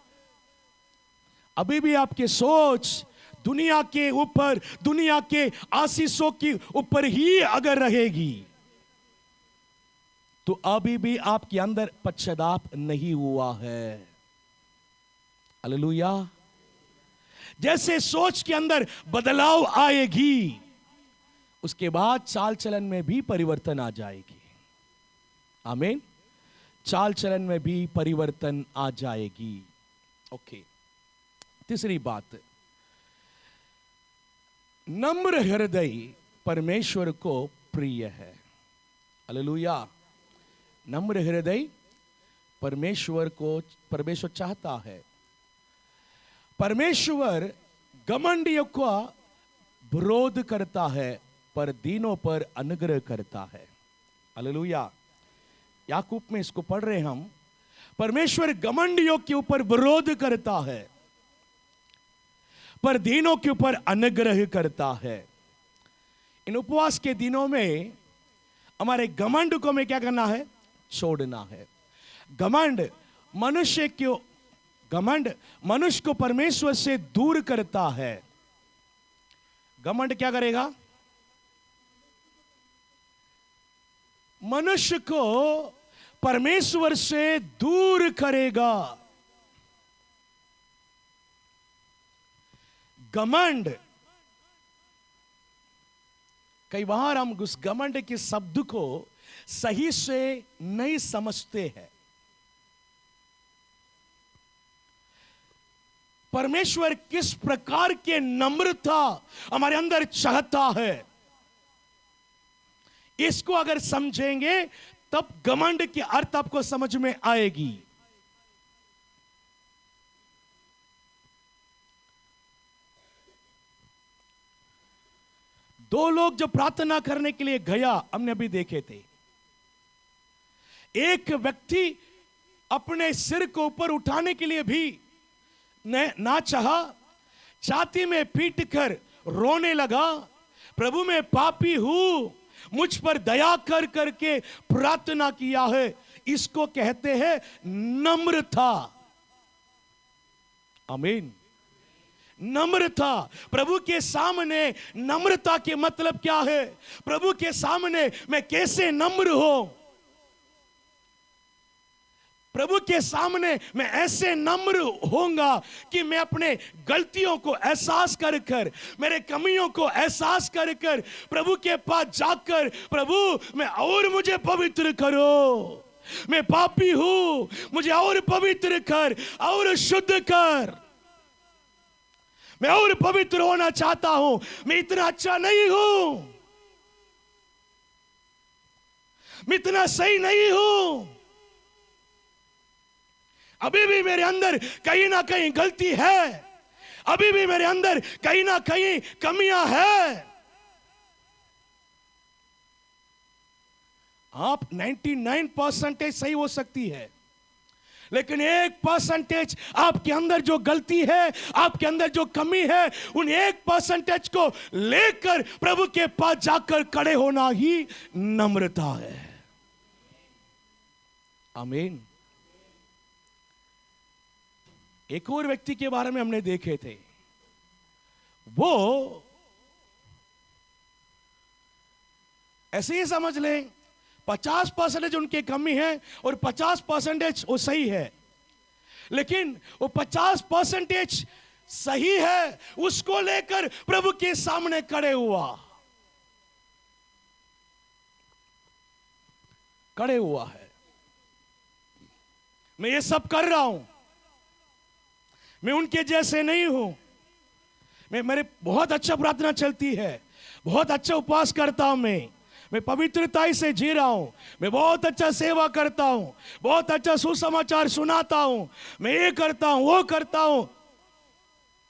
अभी भी आपके सोच दुनिया के ऊपर, दुनिया के आशीषों के ऊपर ही अगर रहेगी तो अभी भी आपके अंदर पश्चाताप नहीं हुआ है। हालेलुया। जैसे सोच के अंदर बदलाव आएगी, उसके बाद चाल चलन में भी परिवर्तन आ जाएगी। आमीन, चाल चलन में भी परिवर्तन आ जाएगी। ओके, तीसरी बात, नम्र हृदय परमेश्वर को प्रिय है। हालेलुया। नम्र हृदय परमेश्वर चाहता है। परमेश्वर घमंडियों का विरोध करता है पर दीनों पर अनुग्रह करता है। हालेलुया। याकूब में इसको पढ़ रहे हम, परमेश्वर घमंडियों के ऊपर विरोध करता है पर दीनों के ऊपर अनुग्रह करता है। इन उपवास के दिनों में हमारे घमंड को हमें क्या करना है? छोड़ना है। घमंड मनुष्य घमंड मनुष्य को परमेश्वर से दूर करता है। घमंड क्या करेगा? मनुष्य को परमेश्वर से दूर करेगा। घमंड, कई बार हम उस घमंड के शब्द को सही से नहीं समझते हैं। परमेश्वर किस प्रकार के नम्रता हमारे अंदर चाहता है, इसको अगर समझेंगे तब घमंड की अर्थ आपको समझ में आएगी। दो लोग जो प्रार्थना करने के लिए गया, हमने अभी देखे थे। एक व्यक्ति अपने सिर को ऊपर उठाने के लिए भी ना चाहा, छाती में पीट कर रोने लगा, प्रभु मैं पापी हूं, मुझ पर दया कर करके प्रार्थना किया है। इसको कहते हैं नम्रता। आमीन। नम्रता। प्रभु के सामने नम्रता के मतलब क्या है? प्रभु के सामने मैं कैसे नम्र हूं? प्रभु के सामने मैं ऐसे नम्र होऊंगा कि मैं अपने गलतियों को एहसास कर कर, मेरे कमियों को एहसास कर कर प्रभु के पास जाकर, प्रभु मैं और मुझे पवित्र करो, मैं पापी हूं, मुझे और पवित्र कर और शुद्ध कर, मैं और पवित्र होना चाहता हूं, मैं इतना अच्छा नहीं हूं, मैं इतना सही नहीं हूं, अभी भी मेरे अंदर कहीं ना कहीं गलती है, अभी भी मेरे अंदर कहीं ना कहीं कमियां हैं। आप 99% सही हो सकती है, लेकिन 1% आपके अंदर जो गलती है, आपके अंदर जो कमी है, उन 1% को लेकर प्रभु के पास जाकर खड़े होना ही नम्रता है। आमीन। एक और व्यक्ति के बारे में हमने देखे थे, वो ऐसे ही समझ लें 50% उनकी कमी है और 50% वो सही है, लेकिन वो 50% सही है उसको लेकर प्रभु के सामने खड़े हुआ है। मैं ये सब कर रहा हूं, मैं उनके जैसे नहीं हूं, मेरे बहुत अच्छा प्रार्थना चलती है, बहुत अच्छा उपवास करता हूं, मैं पवित्रता से जी रहा हूं, मैं बहुत अच्छा सेवा करता हूं, बहुत अच्छा सुसमाचार सुनाता हूं, मैं ये करता हूं, वो करता हूं।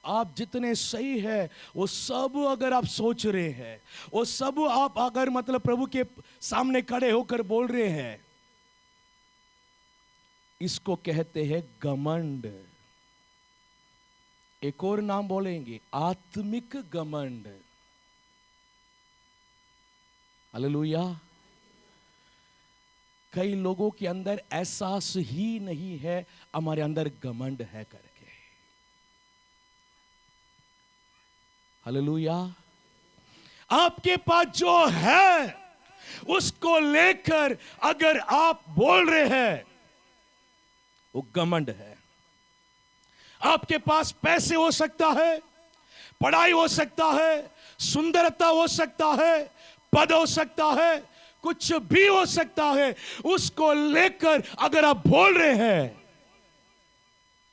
आप जितने सही है वो सब अगर आप सोच रहे हैं, वो सब आप अगर मतलब प्रभु के सामने खड़े होकर बोल रहे हैं, इसको कहते हैं घमंड। एक और नाम बोलेंगे, आत्मिक घमंड। हालेलुया। कई लोगों के अंदर एहसास ही नहीं है हमारे अंदर घमंड है करके। हालेलुया। आपके पास जो है उसको लेकर अगर आप बोल रहे हैं, वो घमंड है। आपके पास पैसे हो सकता है, पढ़ाई हो सकता है, सुंदरता हो सकता है, पद हो सकता है, कुछ भी हो सकता है, उसको लेकर अगर आप बोल रहे हैं,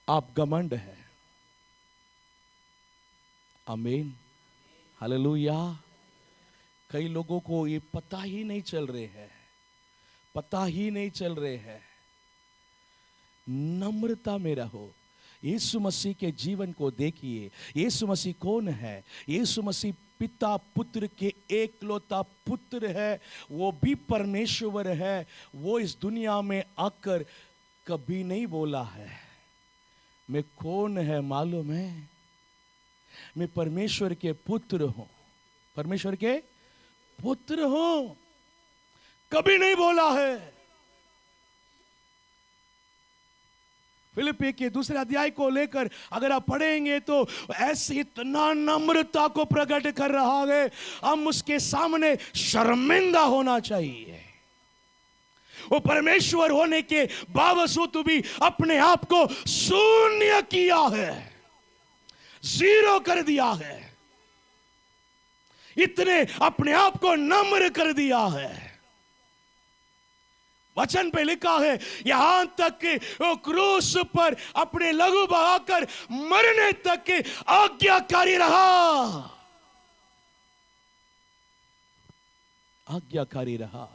आप घमंड है। आमीन। हालेलुया। कई लोगों को ये पता ही नहीं चल रहे हैं। नम्रता में रहो। यीशु मसीह के जीवन को देखिए। यीशु मसीह कौन है? यीशु मसीह पिता पुत्र के एकलौता पुत्र है, वो भी परमेश्वर है। वो इस दुनिया में आकर कभी नहीं बोला है मैं कौन है मालूम है, मैं परमेश्वर के पुत्र हूं, परमेश्वर के पुत्र हूं, कभी नहीं बोला है। फिलिप्पी के दूसरे अध्याय को लेकर अगर आप पढ़ेंगे तो ऐसे इतना नम्रता को प्रकट कर रहा है, हम उसके सामने शर्मिंदा होना चाहिए। वो परमेश्वर होने के बावजूद भी अपने आप को शून्य किया है, जीरो कर दिया है, इतने अपने आप को नम्र कर दिया है। वचन पे लिखा है यहां तक कि वो क्रूस पर अपने लहू बहाकर मरने तक के आज्ञाकारी रहा, आज्ञाकारी रहा।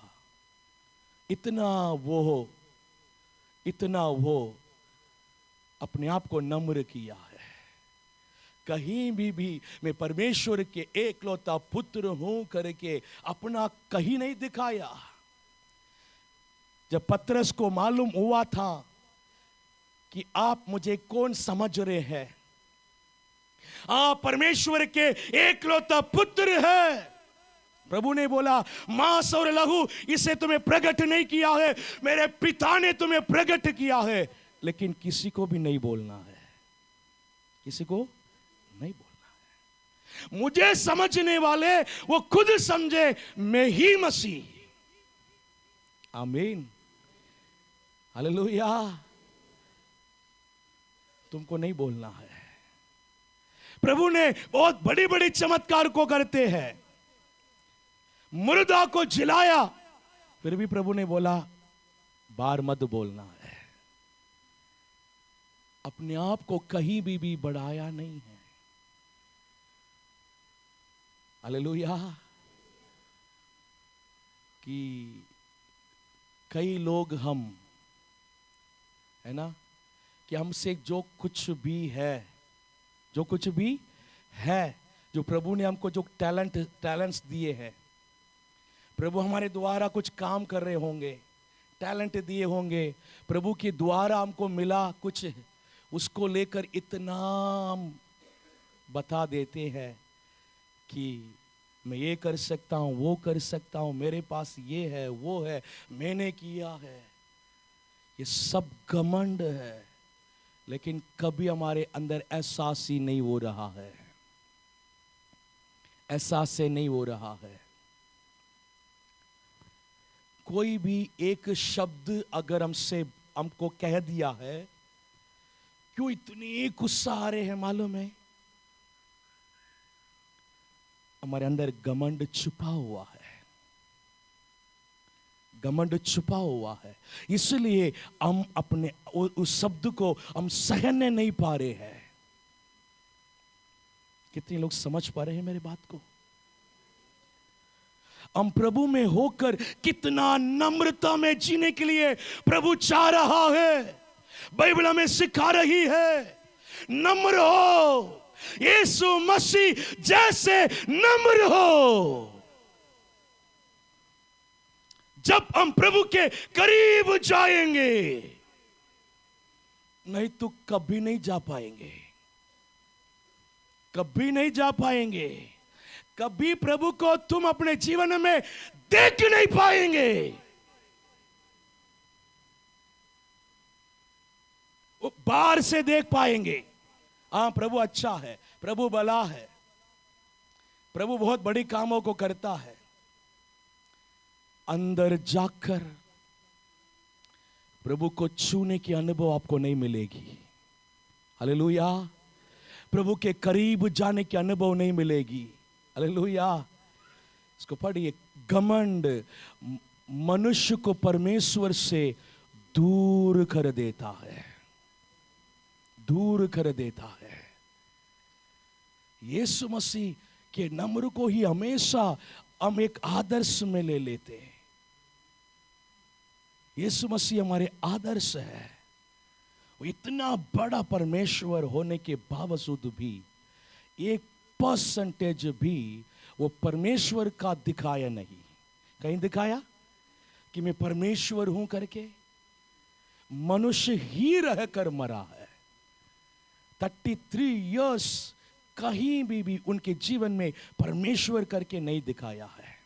इतना वो अपने आप को नम्र किया है। कहीं भी मैं परमेश्वर के एकलौता पुत्र हूं करके अपना कहीं नहीं दिखाया। जब पतरस को मालूम हुआ था कि आप मुझे कौन समझ रहे हैं, आप परमेश्वर के एकलौता पुत्र है, प्रभु ने बोला मांस और लहू इसे तुम्हें प्रकट नहीं किया है, मेरे पिता ने तुम्हें प्रकट किया है। लेकिन किसी को भी नहीं बोलना है, किसी को नहीं बोलना है। मुझे समझने वाले वो खुद समझे मैं ही मसीह। आमीन, हालेलुया। तुमको नहीं बोलना है। प्रभु ने बहुत बड़ी बड़ी चमत्कार को करते हैं, मुर्दा को जिलाया, फिर भी प्रभु ने बोला बाहर मत बोलना है। अपने आप को कहीं भी बढ़ाया नहीं है। हालेलुया। कि कई लोग हम है ना कि हमसे जो कुछ भी है, जो कुछ भी है, जो प्रभु ने हमको जो टैलेंट्स दिए हैं, प्रभु हमारे द्वारा कुछ काम कर रहे होंगे, टैलेंट दिए होंगे, प्रभु के द्वारा हमको मिला कुछ, उसको लेकर इतना हम बता देते हैं कि मैं ये कर सकता हूं, वो कर सकता हूं, मेरे पास ये है, वो है, मैंने किया है। ये सब घमंड है, लेकिन कभी हमारे अंदर एहसास ही नहीं हो रहा है, एहसास से नहीं हो रहा है। कोई भी एक शब्द अगर हमको कह दिया है, क्यों इतनी गुस्सा आ रहे हैं मालूम है? हमारे अंदर घमंड छुपा हुआ है, घमंड छुपा हुआ है। इसलिए हम अपने उस शब्द को हम सहने नहीं पा रहे हैं। कितने लोग समझ पा रहे हैं मेरी बात को? हम प्रभु में होकर कितना नम्रता में जीने के लिए प्रभु चाह रहा है। बाइबल हमें सिखा रही है नम्र हो, यीशु मसीह जैसे नम्र हो। जब हम प्रभु के करीब जाएंगे, नहीं तो कभी नहीं जा पाएंगे, कभी नहीं जा पाएंगे। कभी प्रभु को तुम अपने जीवन में देख नहीं पाएंगे। वो बाहर से देख पाएंगे, हाँ प्रभु अच्छा है, प्रभु भला है, प्रभु बहुत बड़ी कामों को करता है। अंदर जाकर प्रभु को छूने की अनुभव आपको नहीं मिलेगी। हालेलुया। प्रभु के करीब जाने की अनुभव नहीं मिलेगी। हालेलुया। इसको पढ़िए, घमंड मनुष्य को परमेश्वर से दूर कर देता है, दूर कर देता है। यीशु मसीह के नम्र को ही हमेशा हम एक आदर्श में ले लेते हैं। यीशु मसीह हमारे आदर्श है। वो इतना बड़ा परमेश्वर होने के बावजूद भी 1% भी वो परमेश्वर का दिखाया नहीं। कहीं दिखाया कि मैं परमेश्वर हूं करके? मनुष्य ही रहकर मरा है। 33 इयर्स कहीं भी उनके जीवन में परमेश्वर करके नहीं दिखाया है।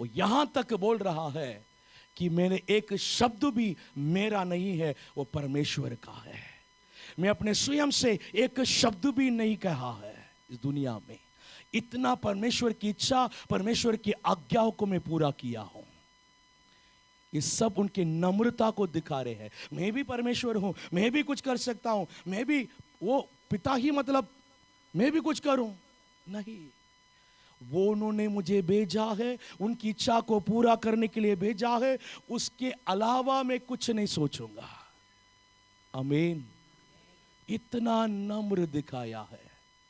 वो यहां तक बोल रहा है कि मैंने एक शब्द भी मेरा नहीं है, वो परमेश्वर का है। मैं अपने स्वयं से एक शब्द भी नहीं कहा है इस दुनिया में। इतना परमेश्वर की इच्छा, परमेश्वर की आज्ञाओं को मैं पूरा किया हूं। ये सब उनके नम्रता को दिखा रहे हैं। मैं भी परमेश्वर हूं, मैं भी कुछ कर सकता हूं, मैं भी वो पिता ही मतलब मैं भी कुछ करूं। नहीं, वो उन्होंने मुझे भेजा है, उनकी इच्छा को पूरा करने के लिए भेजा है। उसके अलावा मैं कुछ नहीं सोचूंगा। आमीन। इतना नम्र दिखाया है।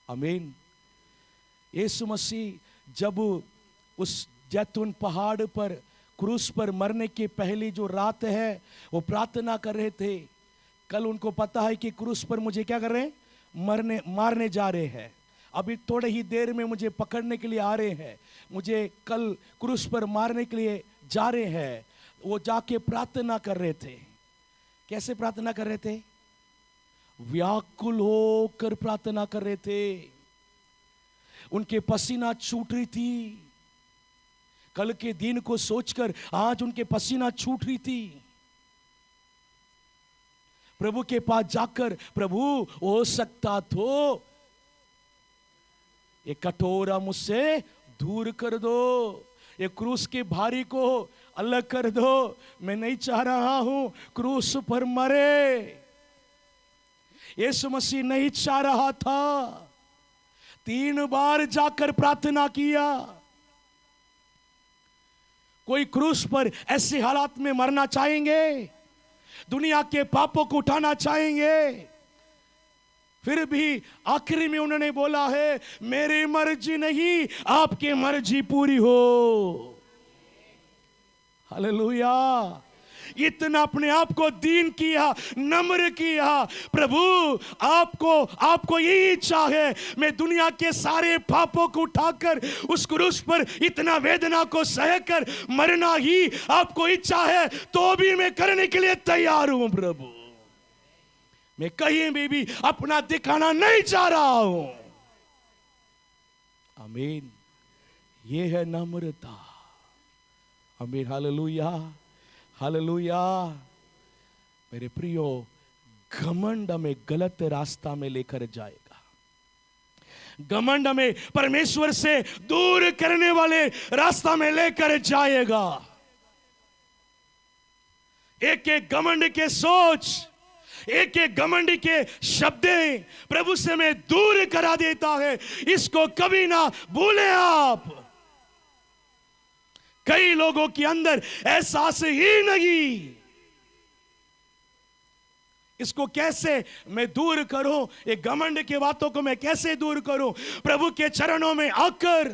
आमीन। यीशु मसीह जब उस जैतून पहाड़ पर क्रूस पर मरने के पहली जो रात है, वो प्रार्थना कर रहे थे। कल उनको पता है कि क्रूस पर मुझे क्या कर रहे हैं, मारने जा रहे हैं। अभी थोड़े ही देर में मुझे पकड़ने के लिए आ रहे हैं, मुझे कल क्रूस पर मारने के लिए जा रहे हैं। वो जाके प्रार्थना कर रहे थे। कैसे प्रार्थना कर रहे थे? व्याकुल होकर प्रार्थना कर रहे थे। उनके पसीना छूट रही थी। कल के दिन को सोचकर आज उनके पसीना छूट रही थी। प्रभु के पास जाकर, प्रभु हो सकता तो ये कटोरा मुझसे दूर कर दो, ये क्रूस के भारी को अलग कर दो। मैं नहीं चाह रहा हूं क्रूस पर मरे। यीशु मसीह नहीं चाह रहा था। 3 बार जाकर प्रार्थना किया। कोई क्रूस पर ऐसे हालात में मरना चाहेंगे? दुनिया के पापों को उठाना चाहेंगे? फिर भी आखिरी में उन्होंने बोला है, मेरी मर्जी नहीं, आपकी मर्जी पूरी हो। हालेलुया। इतना अपने आप को दीन किया, नम्र किया। प्रभु आपको यही इच्छा है, मैं दुनिया के सारे पापों को उठाकर उस क्रूस पर इतना वेदना को सहकर मरना ही आपको इच्छा है, तो भी मैं करने के लिए तैयार हूं प्रभु। मैं कहीं भी अपना दिखाना नहीं चाह रहा हूं। आमीन। ये है नम्रता। आमीन। Hallelujah, hallelujah. मेरे प्रियो, घमंड हमें गलत रास्ता में लेकर जाएगा। घमंड हमें परमेश्वर से दूर करने वाले रास्ता में लेकर जाएगा। एक एक घमंड के सोच, एक एक घमंड के शब्दें प्रभु से मैं दूर करा देता है। इसको कभी ना भूलें आप। कई लोगों के अंदर एहसास ही नहीं। इसको कैसे मैं दूर करूं? ये घमंड की बातों को मैं कैसे दूर करूं? प्रभु के चरणों में आकर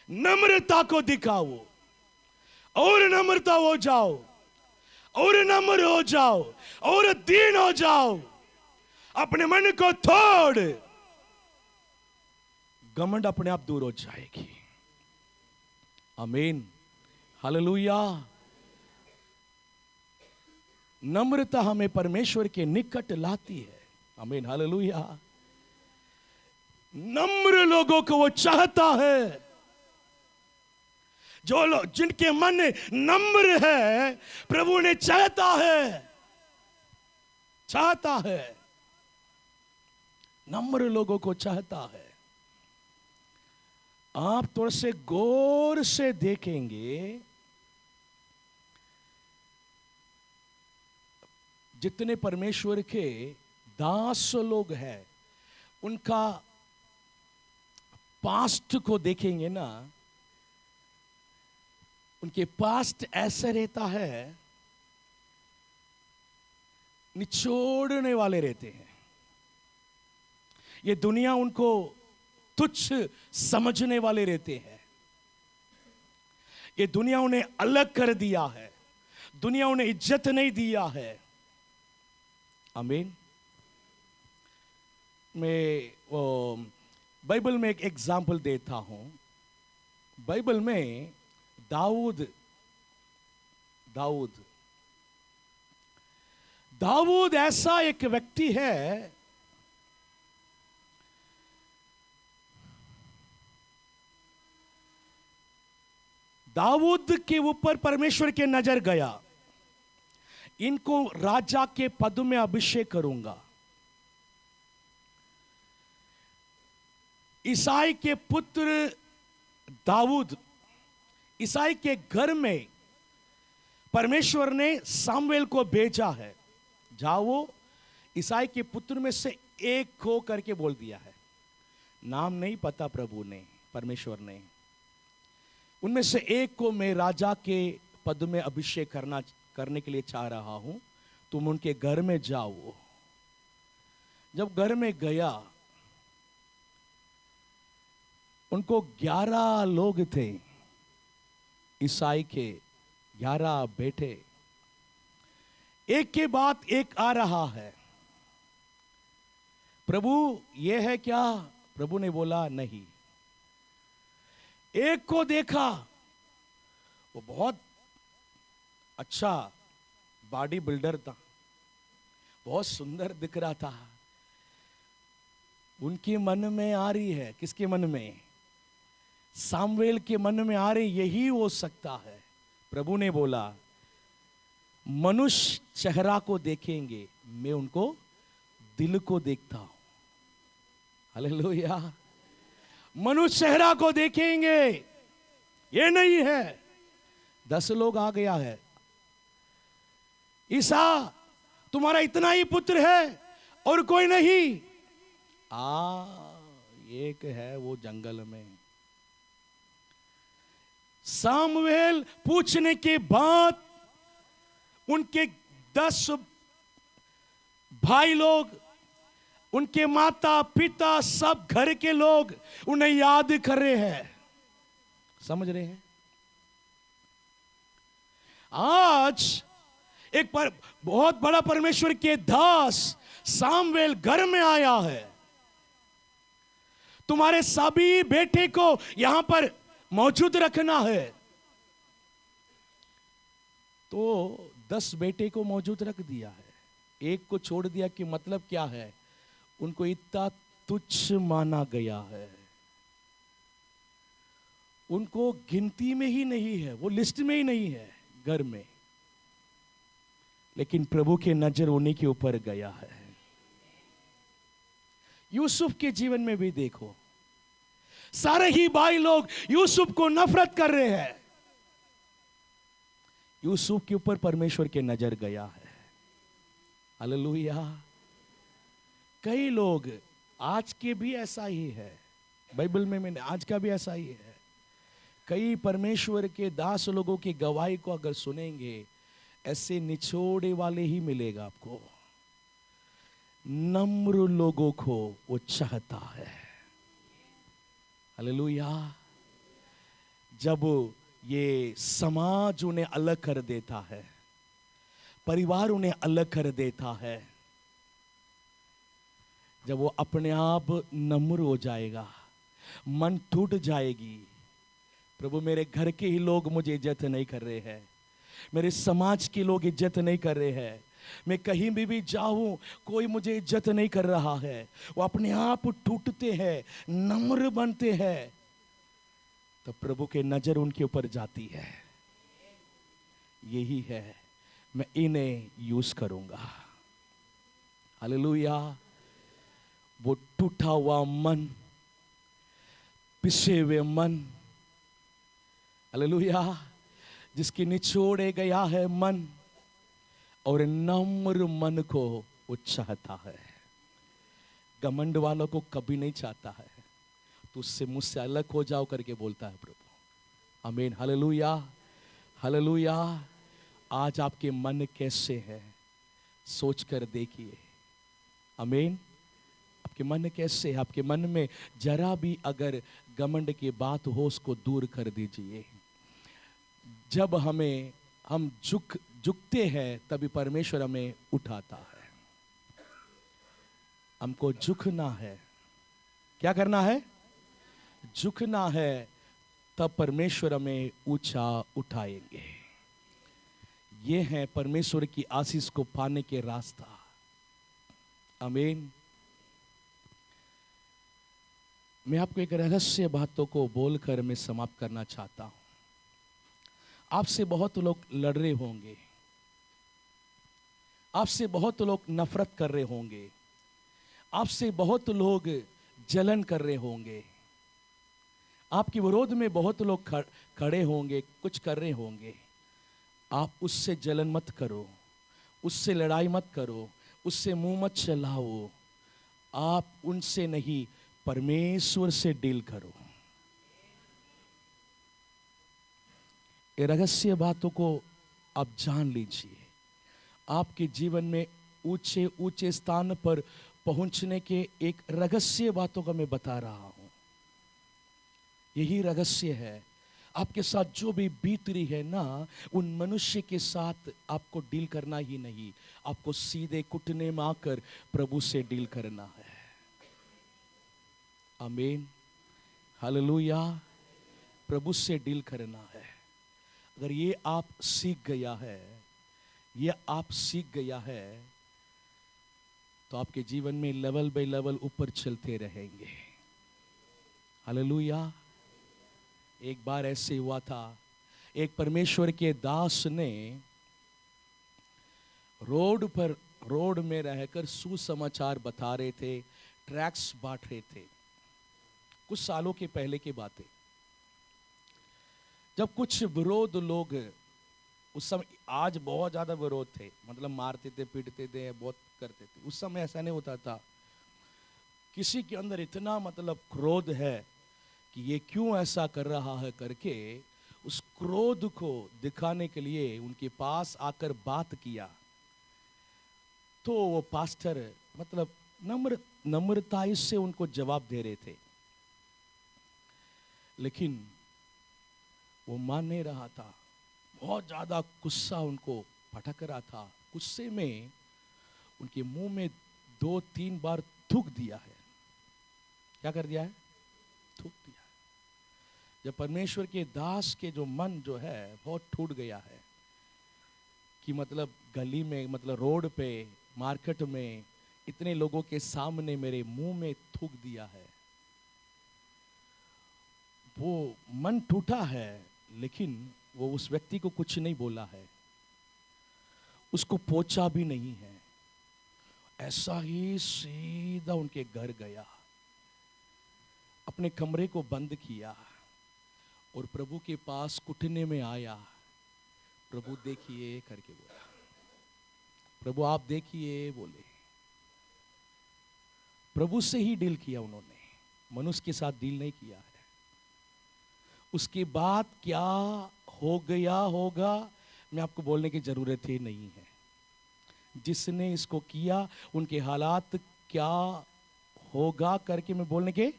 नम्रता को दिखाओ और नम्रता हो जाओ और नम्र हो जाओ और दीन हो जाओ। अपने मन को तोड़, घमंड अपने आप दूर हो जाएगी। आमीन। हालेलुया। नम्रता हमें परमेश्वर के निकट लाती है। आमीन। हालेलुया। नम्र लोगों को वो चाहता है। जो लोग जिनके मन नम्र है, प्रभु ने चाहता है नम्र लोगों को चाहता है। आप थोड़े से गौर से देखेंगे, जितने परमेश्वर के दास लोग हैं, उनका पास्ट को देखेंगे ना, उनके पास्ट ऐसे रहता है, निचोड़ने वाले रहते हैं। ये दुनिया उनको तुच्छ समझने वाले रहते हैं। ये दुनिया उन्हें अलग कर दिया है। दुनिया उन्हें इज्जत नहीं दिया है। आमीन। मैं वो बाइबल में एक एग्जाम्पल देता हूं। बाइबल में दाऊद ऐसा एक व्यक्ति है, दाऊद के ऊपर परमेश्वर के नजर गया, इनको राजा के पद में अभिषेक करूंगा। ईसाई के पुत्र दाऊद, ईसाई के घर में परमेश्वर ने सामुएल को भेजा है, जाओ ईसाई के पुत्र में से एक को करके बोल दिया है। नाम नहीं पता प्रभु ने, परमेश्वर ने, उनमें से एक को मैं राजा के पद में अभिषेक करने के लिए चाह रहा हूं, तुम उनके घर में जाओ। जब घर में गया, उनको 11 लोग थे, ईसाई के 11 बेटे, एक के बाद एक आ रहा है। प्रभु ये है क्या? प्रभु ने बोला नहीं। एक को देखा, वो बहुत अच्छा बॉडी बिल्डर था, बहुत सुंदर दिख रहा था। उनके मन में आ रही है, किसके मन में? सामुएल के मन में आ रही, यही हो सकता है। प्रभु ने बोला, मनुष्य चेहरा को देखेंगे, मैं उनको दिल को देखता हूं। हालेलुया। मनुष्य चेहरा को देखेंगे, ये नहीं है। 10 लोग आ गया है। ईसा तुम्हारा इतना ही पुत्र है और कोई नहीं? एक है वो जंगल में। सामुएल पूछने के बाद उनके 10 भाई लोग, उनके माता पिता, सब घर के लोग उन्हें याद कर रहे हैं। समझ रहे हैं? आज एक बहुत बड़ा परमेश्वर के दास सामुएल घर में आया है। तुम्हारे सभी बेटे को यहां पर मौजूद रखना है। तो 10 बेटे को मौजूद रख दिया है, एक को छोड़ दिया कि मतलब क्या है? उनको इतना तुच्छ माना गया है, उनको गिनती में ही नहीं है, वो लिस्ट में ही नहीं है घर में। लेकिन प्रभु के नजर उन्हीं के ऊपर गया है। यूसुफ के जीवन में भी देखो, सारे ही भाई लोग यूसुफ को नफरत कर रहे हैं, यूसुफ के ऊपर परमेश्वर के नजर गया है। हालेलुया। कई लोग, आज के भी ऐसा ही है, बाइबल में मैंने आज का भी ऐसा ही है। कई परमेश्वर के दास लोगों की गवाही को अगर सुनेंगे, ऐसे निचोड़े वाले ही मिलेगा आपको। नम्र लोगों को वो चाहता है। हालेलुया। जब ये समाज उन्हें अलग कर देता है, परिवार उन्हें अलग कर देता है, जब वो अपने आप नम्र हो जाएगा, मन टूट जाएगी, प्रभु मेरे घर के ही लोग मुझे इज्जत नहीं कर रहे हैं, मेरे समाज के लोग इज्जत नहीं कर रहे हैं, मैं कहीं भी जाऊं कोई मुझे इज्जत नहीं कर रहा है, वो अपने आप टूटते हैं, नम्र बनते हैं, तो प्रभु के नजर उनके ऊपर जाती है। यही है, मैं इन्हें यूज करूंगा। हालेलुया। वो टूटा हुआ मन, पिसे हुए मन, हालेलुया, जिसके निचोड़े गया है मन, और नम्र मन को वो चाहता है। घमंड वालों को कभी नहीं चाहता है, तो उससे मुझसे अलग हो जाओ करके बोलता है प्रभु। आमीन। हालेलुया। हालेलुया। आज आपके मन कैसे है, सोच कर देखिए। आमीन। आपके मन कैसे है? आपके मन में जरा भी अगर घमंड की बात हो, उसको दूर कर दीजिए। जब हम झुकते हैं, तभी परमेश्वर हमें उठाता है। हमको झुकना है। क्या करना है? झुकना है, तब परमेश्वर हमें ऊंचा उठाएंगे। ये है परमेश्वर की आशीष को पाने के रास्ता। आमीन। मैं आपको एक रहस्य बातों को बोलकर मैं समाप्त करना चाहता हूं। आपसे बहुत लोग लड़ रहे होंगे, आपसे बहुत लोग नफरत कर रहे होंगे, आपसे बहुत लोग जलन कर रहे होंगे, आपके विरोध में बहुत लोग खड़े होंगे, कुछ कर रहे होंगे। आप उससे जलन मत करो, उससे लड़ाई मत करो, उससे मुंह मत चलाओ। आप उनसे नहीं, परमेश्वर से डील करो। ये रहस्य बातों को आप जान लीजिए। आपके जीवन में ऊंचे ऊंचे स्थान पर पहुंचने के एक रहस्य बातों का मैं बता रहा हूं। यही रहस्य है। आपके साथ जो भी बीत रही है ना, उन मनुष्य के साथ आपको डील करना ही नहीं, आपको सीधे घुटने में आकर प्रभु से डील करना है। आमीन, हालेलुया। प्रभु से डील करना है। अगर ये आप सीख गया है, ये आप सीख गया है, तो आपके जीवन में लेवल बाय लेवल ऊपर चलते रहेंगे। हालेलुया। एक बार ऐसे हुआ था, एक परमेश्वर के दास ने रोड में रहकर सुसमाचार बता रहे थे, ट्रैक्स बांट रहे थे। कुछ सालों के पहले की बातें, जब कुछ विरोध लोग उस समय, आज बहुत ज्यादा विरोध थे, मतलब मारते थे, पीटते थे, बहुत करते थे। उस समय ऐसा नहीं होता था। किसी के अंदर इतना मतलब क्रोध है कि ये क्यों ऐसा कर रहा है करके, उस क्रोध को दिखाने के लिए उनके पास आकर बात किया। तो वो पास्टर मतलब नम्रता से उनको जवाब दे रहे थे, लेकिन वो मान नहीं रहा था। बहुत ज्यादा गुस्सा उनको भटक रहा था। गुस्से में उनके मुंह में 2-3 बार थूक दिया है। क्या कर दिया है? थूक दिया है। जब परमेश्वर के दास के जो मन जो है बहुत टूट गया है कि मतलब गली में, मतलब रोड पे, मार्केट में इतने लोगों के सामने मेरे मुंह में थूक दिया है। वो मन टूटा है, लेकिन वो उस व्यक्ति को कुछ नहीं बोला है, उसको पोंछा भी नहीं है। ऐसा ही सीधा उनके घर गया, अपने कमरे को बंद किया और प्रभु के पास घुटने में आया। प्रभु देखिए करके बोला, प्रभु आप देखिए बोले। प्रभु से ही डील किया उन्होंने, मनुष्य के साथ डील नहीं किया है। उसके बाद क्या हो गया होगा, मैं आपको बोलने की जरूरत ही नहीं है। जिसने इसको किया उनके हालात क्या होगा करके मैं बोलने की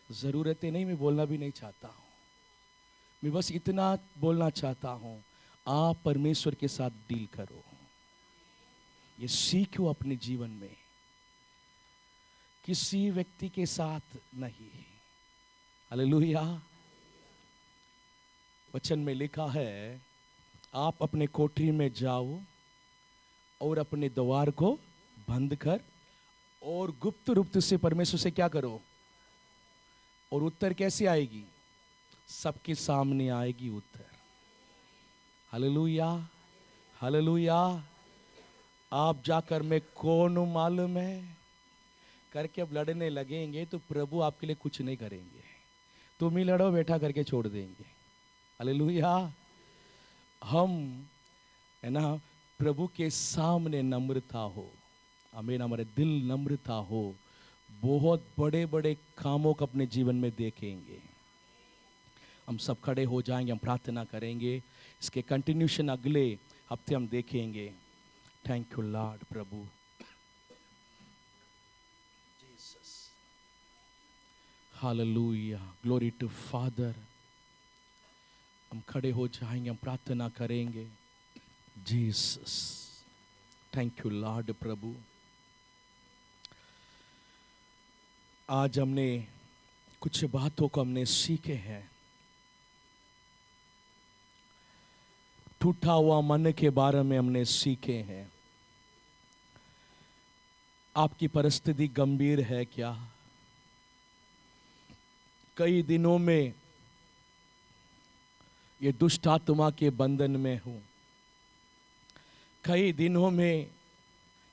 जरूरत ही नहीं, मैं बोलना भी नहीं चाहता हूं। मैं बस इतना बोलना चाहता हूं, आप परमेश्वर के साथ डील करो। ये सीखो अपने जीवन में, किसी व्यक्ति के साथ नहीं। हालेलुया। वचन में लिखा है, आप अपने कोठरी में जाओ और अपने द्वार को बंद कर और गुप्त रूप से परमेश्वर से क्या करो, और उत्तर कैसे आएगी? सबके सामने आएगी उत्तर। Hallelujah, hallelujah. आप जाकर मैं कौन हूं मालूम है करके अब लड़ने लगेंगे तो प्रभु आपके लिए कुछ नहीं करेंगे, तुम ही लड़ो बैठा करके छोड़ देंगे। हालेलुया। हम है ना, प्रभु के सामने नम्रता हो, आमीन, हमारे दिल नम्रता हो, बहुत बड़े बड़े कामों को अपने जीवन में देखेंगे। हम सब खड़े हो जाएंगे, हम प्रार्थना करेंगे। इसके कंटिन्यूशन अगले हफ्ते हम देखेंगे। थैंक यू लॉर्ड प्रभु Jesus, hallelujah, glory to father. हम खड़े हो जाएंगे, हम प्रार्थना करेंगे। जीसस, थैंक यू लॉर्ड प्रभु। आज हमने कुछ बातों को हमने सीखे हैं। टूटा हुआ मन के बारे में हमने सीखे हैं। आपकी परिस्थिति गंभीर है क्या? कई दिनों में ये दुष्ट आत्मा के बंधन में हूं, कई दिनों में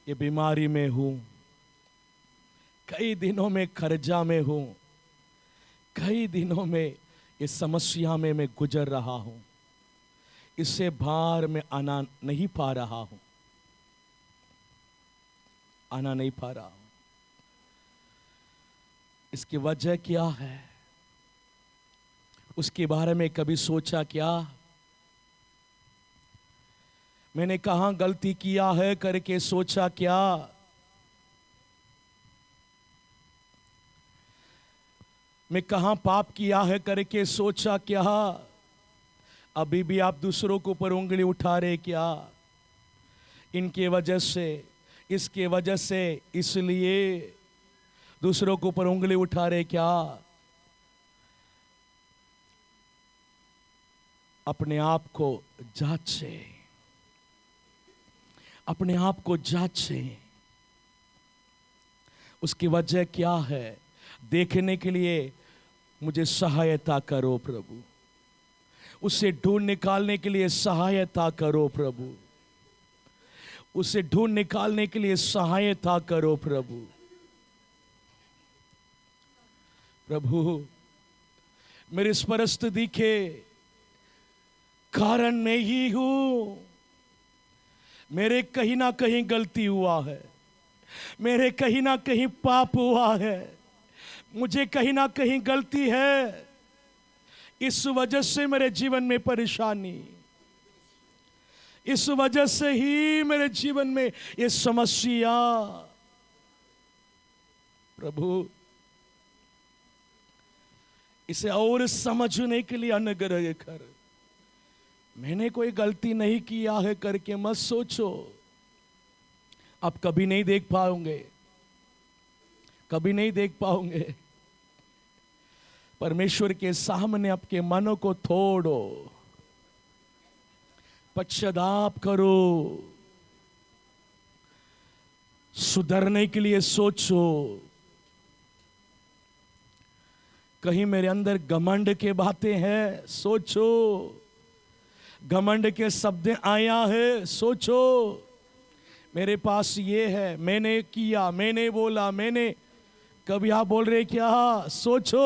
ये बीमारी में हूं, कई दिनों में कर्जा में हूं, कई दिनों में ये समस्या में मैं गुजर रहा हूं, इससे बाहर में आना नहीं पा रहा हूं, आना नहीं पा रहा हूं। इसकी वजह क्या है? उसके बारे में कभी सोचा क्या? मैंने कहां गलती किया है करके सोचा क्या? मैं कहां पाप किया है करके सोचा क्या? अभी भी आप दूसरों के ऊपर उंगली उठा रहे क्या? इनके वजह से, इसके वजह से, इसलिए दूसरों के ऊपर उंगली उठा रहे क्या? अपने आप को जांचे, अपने आप को जांचे। उसकी वजह क्या है देखने के लिए मुझे सहायता करो प्रभु, उसे ढूंढ निकालने के लिए सहायता करो प्रभु, उसे ढूंढ निकालने के लिए सहायता करो प्रभु। प्रभु मेरी इस परिस्थिति के कारण मैं ही हूं, मेरे कहीं ना कहीं गलती हुआ है, मेरे कहीं ना कहीं पाप हुआ है, मुझे कहीं ना कहीं गलती है, इस वजह से मेरे जीवन में परेशानी, इस वजह से ही मेरे जीवन में ये समस्या। प्रभु इसे और समझने के लिए अनुग्रह कर। मैंने कोई गलती नहीं किया है करके मत सोचो, आप कभी नहीं देख पाओगे, कभी नहीं देख पाओगे। परमेश्वर के सामने आपके मनों को तोड़ो, पश्चाताप करो, सुधरने के लिए सोचो। कहीं मेरे अंदर घमंड के बातें हैं, सोचो, घमंड के शब्द आया है, सोचो। मेरे पास ये है, मैंने किया, मैंने बोला, मैंने, कभी आप बोल रहे क्या? सोचो।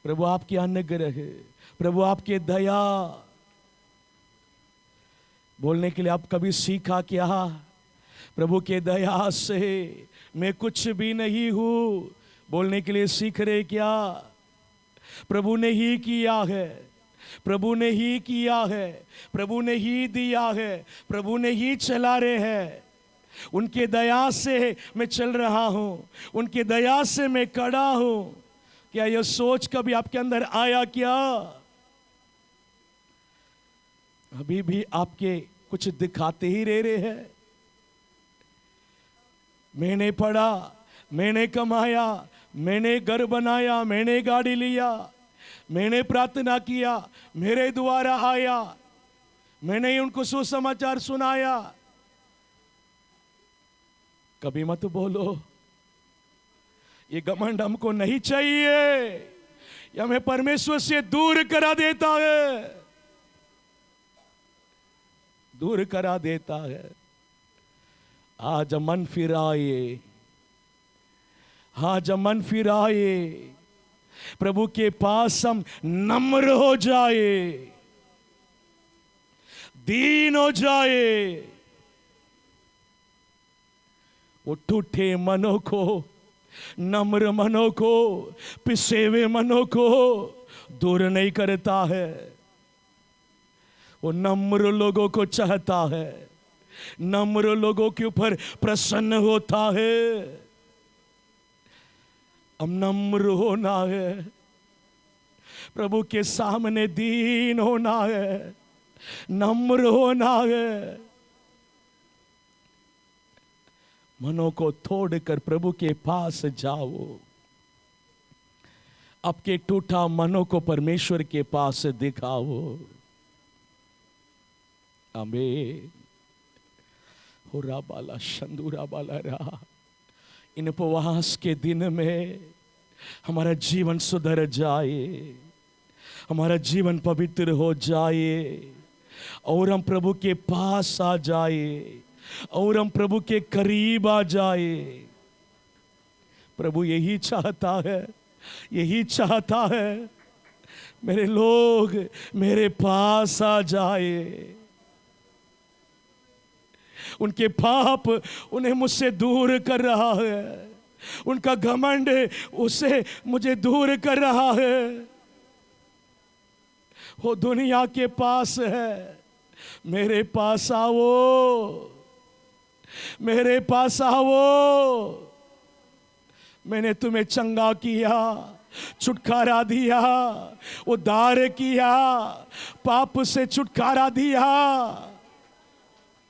प्रभु आपके अनुग्रह, प्रभु आपके दया, बोलने के लिए आप कभी सीखा क्या? प्रभु के दया से मैं कुछ भी नहीं हूं, बोलने के लिए सीख रहे क्या? प्रभु ने ही किया है, प्रभु ने ही किया है, प्रभु ने ही दिया है, प्रभु ने ही चला रहे हैं। उनके दया से मैं चल रहा हूं, उनके दया से मैं खड़ा हूं। क्या यह सोच कभी आपके अंदर आया क्या? अभी भी आपके कुछ दिखाते ही रहे हैं। मैंने पढ़ा, मैंने कमाया, मैंने घर बनाया, मैंने गाड़ी लिया, मैंने प्रार्थना किया, मेरे द्वारा आया, मैंने उनको सुसमाचार सुनाया। कभी मत बोलो ये घमंड हमको नहीं चाहिए, ये हमें परमेश्वर से दूर करा देता है, दूर करा देता है। आज मन फिराए, आज मन फिराए, प्रभु के पास हम नम्र हो जाए, दीन हो जाए। वो टूटे मनों को, नम्र मनों को, पिसे हुए मनों को दूर नहीं करता है। वो नम्र लोगों को चाहता है, नम्र लोगों के ऊपर प्रसन्न होता है। हम नम्र होना है, प्रभु के सामने दीन होना है, नम्र होना है। मनों को तोड़कर प्रभु के पास जाओ, आपके टूटा मनों को परमेश्वर के पास दिखाओ। आमीन। होरा बाला शंदूरा बाला रहा। इन उपवास के दिन में हमारा जीवन सुधर जाए, हमारा जीवन पवित्र हो जाए और हम प्रभु के पास आ जाए और हम प्रभु के करीब आ जाए। प्रभु यही चाहता है, यही चाहता है मेरे लोग मेरे पास आ जाए। उनके पाप उन्हें मुझसे दूर कर रहा है, उनका घमंड उसे मुझे दूर कर रहा है। वो दुनिया के पास है, मेरे पास आओ, मेरे पास आओ। मैंने तुम्हें चंगा किया, छुटकारा दिया, उद्धार किया, पाप से छुटकारा दिया।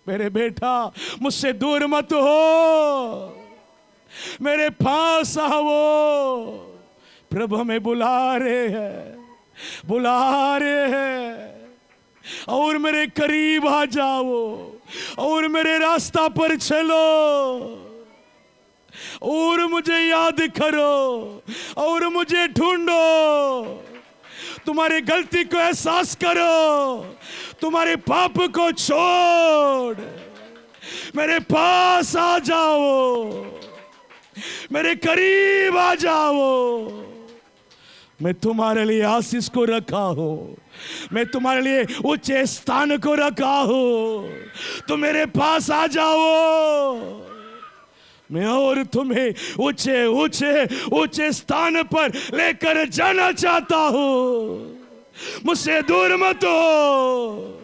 मेरे बेटा मुझसे दूर मत हो, मेरे पास आओ। प्रभु हमें बुला रहे हैं, बुला रहे हैं। और मेरे करीब आ जाओ और मेरे रास्ता पर चलो और मुझे याद करो और मुझे ढूंढो। तुम्हारी गलती को एहसास करो, तुम्हारे पाप को छोड़ मेरे पास आ जाओ, मेरे करीब आ जाओ। मैं तुम्हारे लिए आशीष को रखा हूं, मैं तुम्हारे लिए ऊंचे स्थान को रखा हूं। तो मेरे पास आ जाओ, मैं और तुम्हें ऊंचे ऊंचे ऊंचे स्थान पर लेकर जाना चाहता हूं। मुझसे दूर मत हो।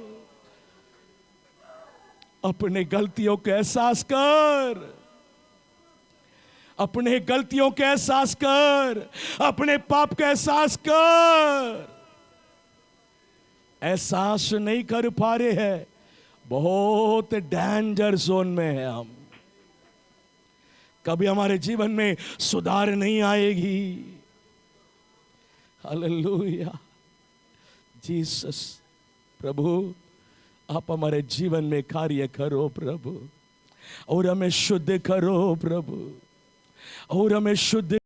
अपने गलतियों का एहसास कर, अपने गलतियों का एहसास कर, अपने पाप का एहसास कर। एहसास नहीं कर पा रहे हैं, बहुत डेंजर जोन में है हम। कभी हमारे जीवन में सुधार नहीं आएगी। Hallelujah, Jesus. प्रभु आप हमारे जीवन में कार्य करो प्रभु, और हमें शुद्ध करो प्रभु, और हमें शुद्ध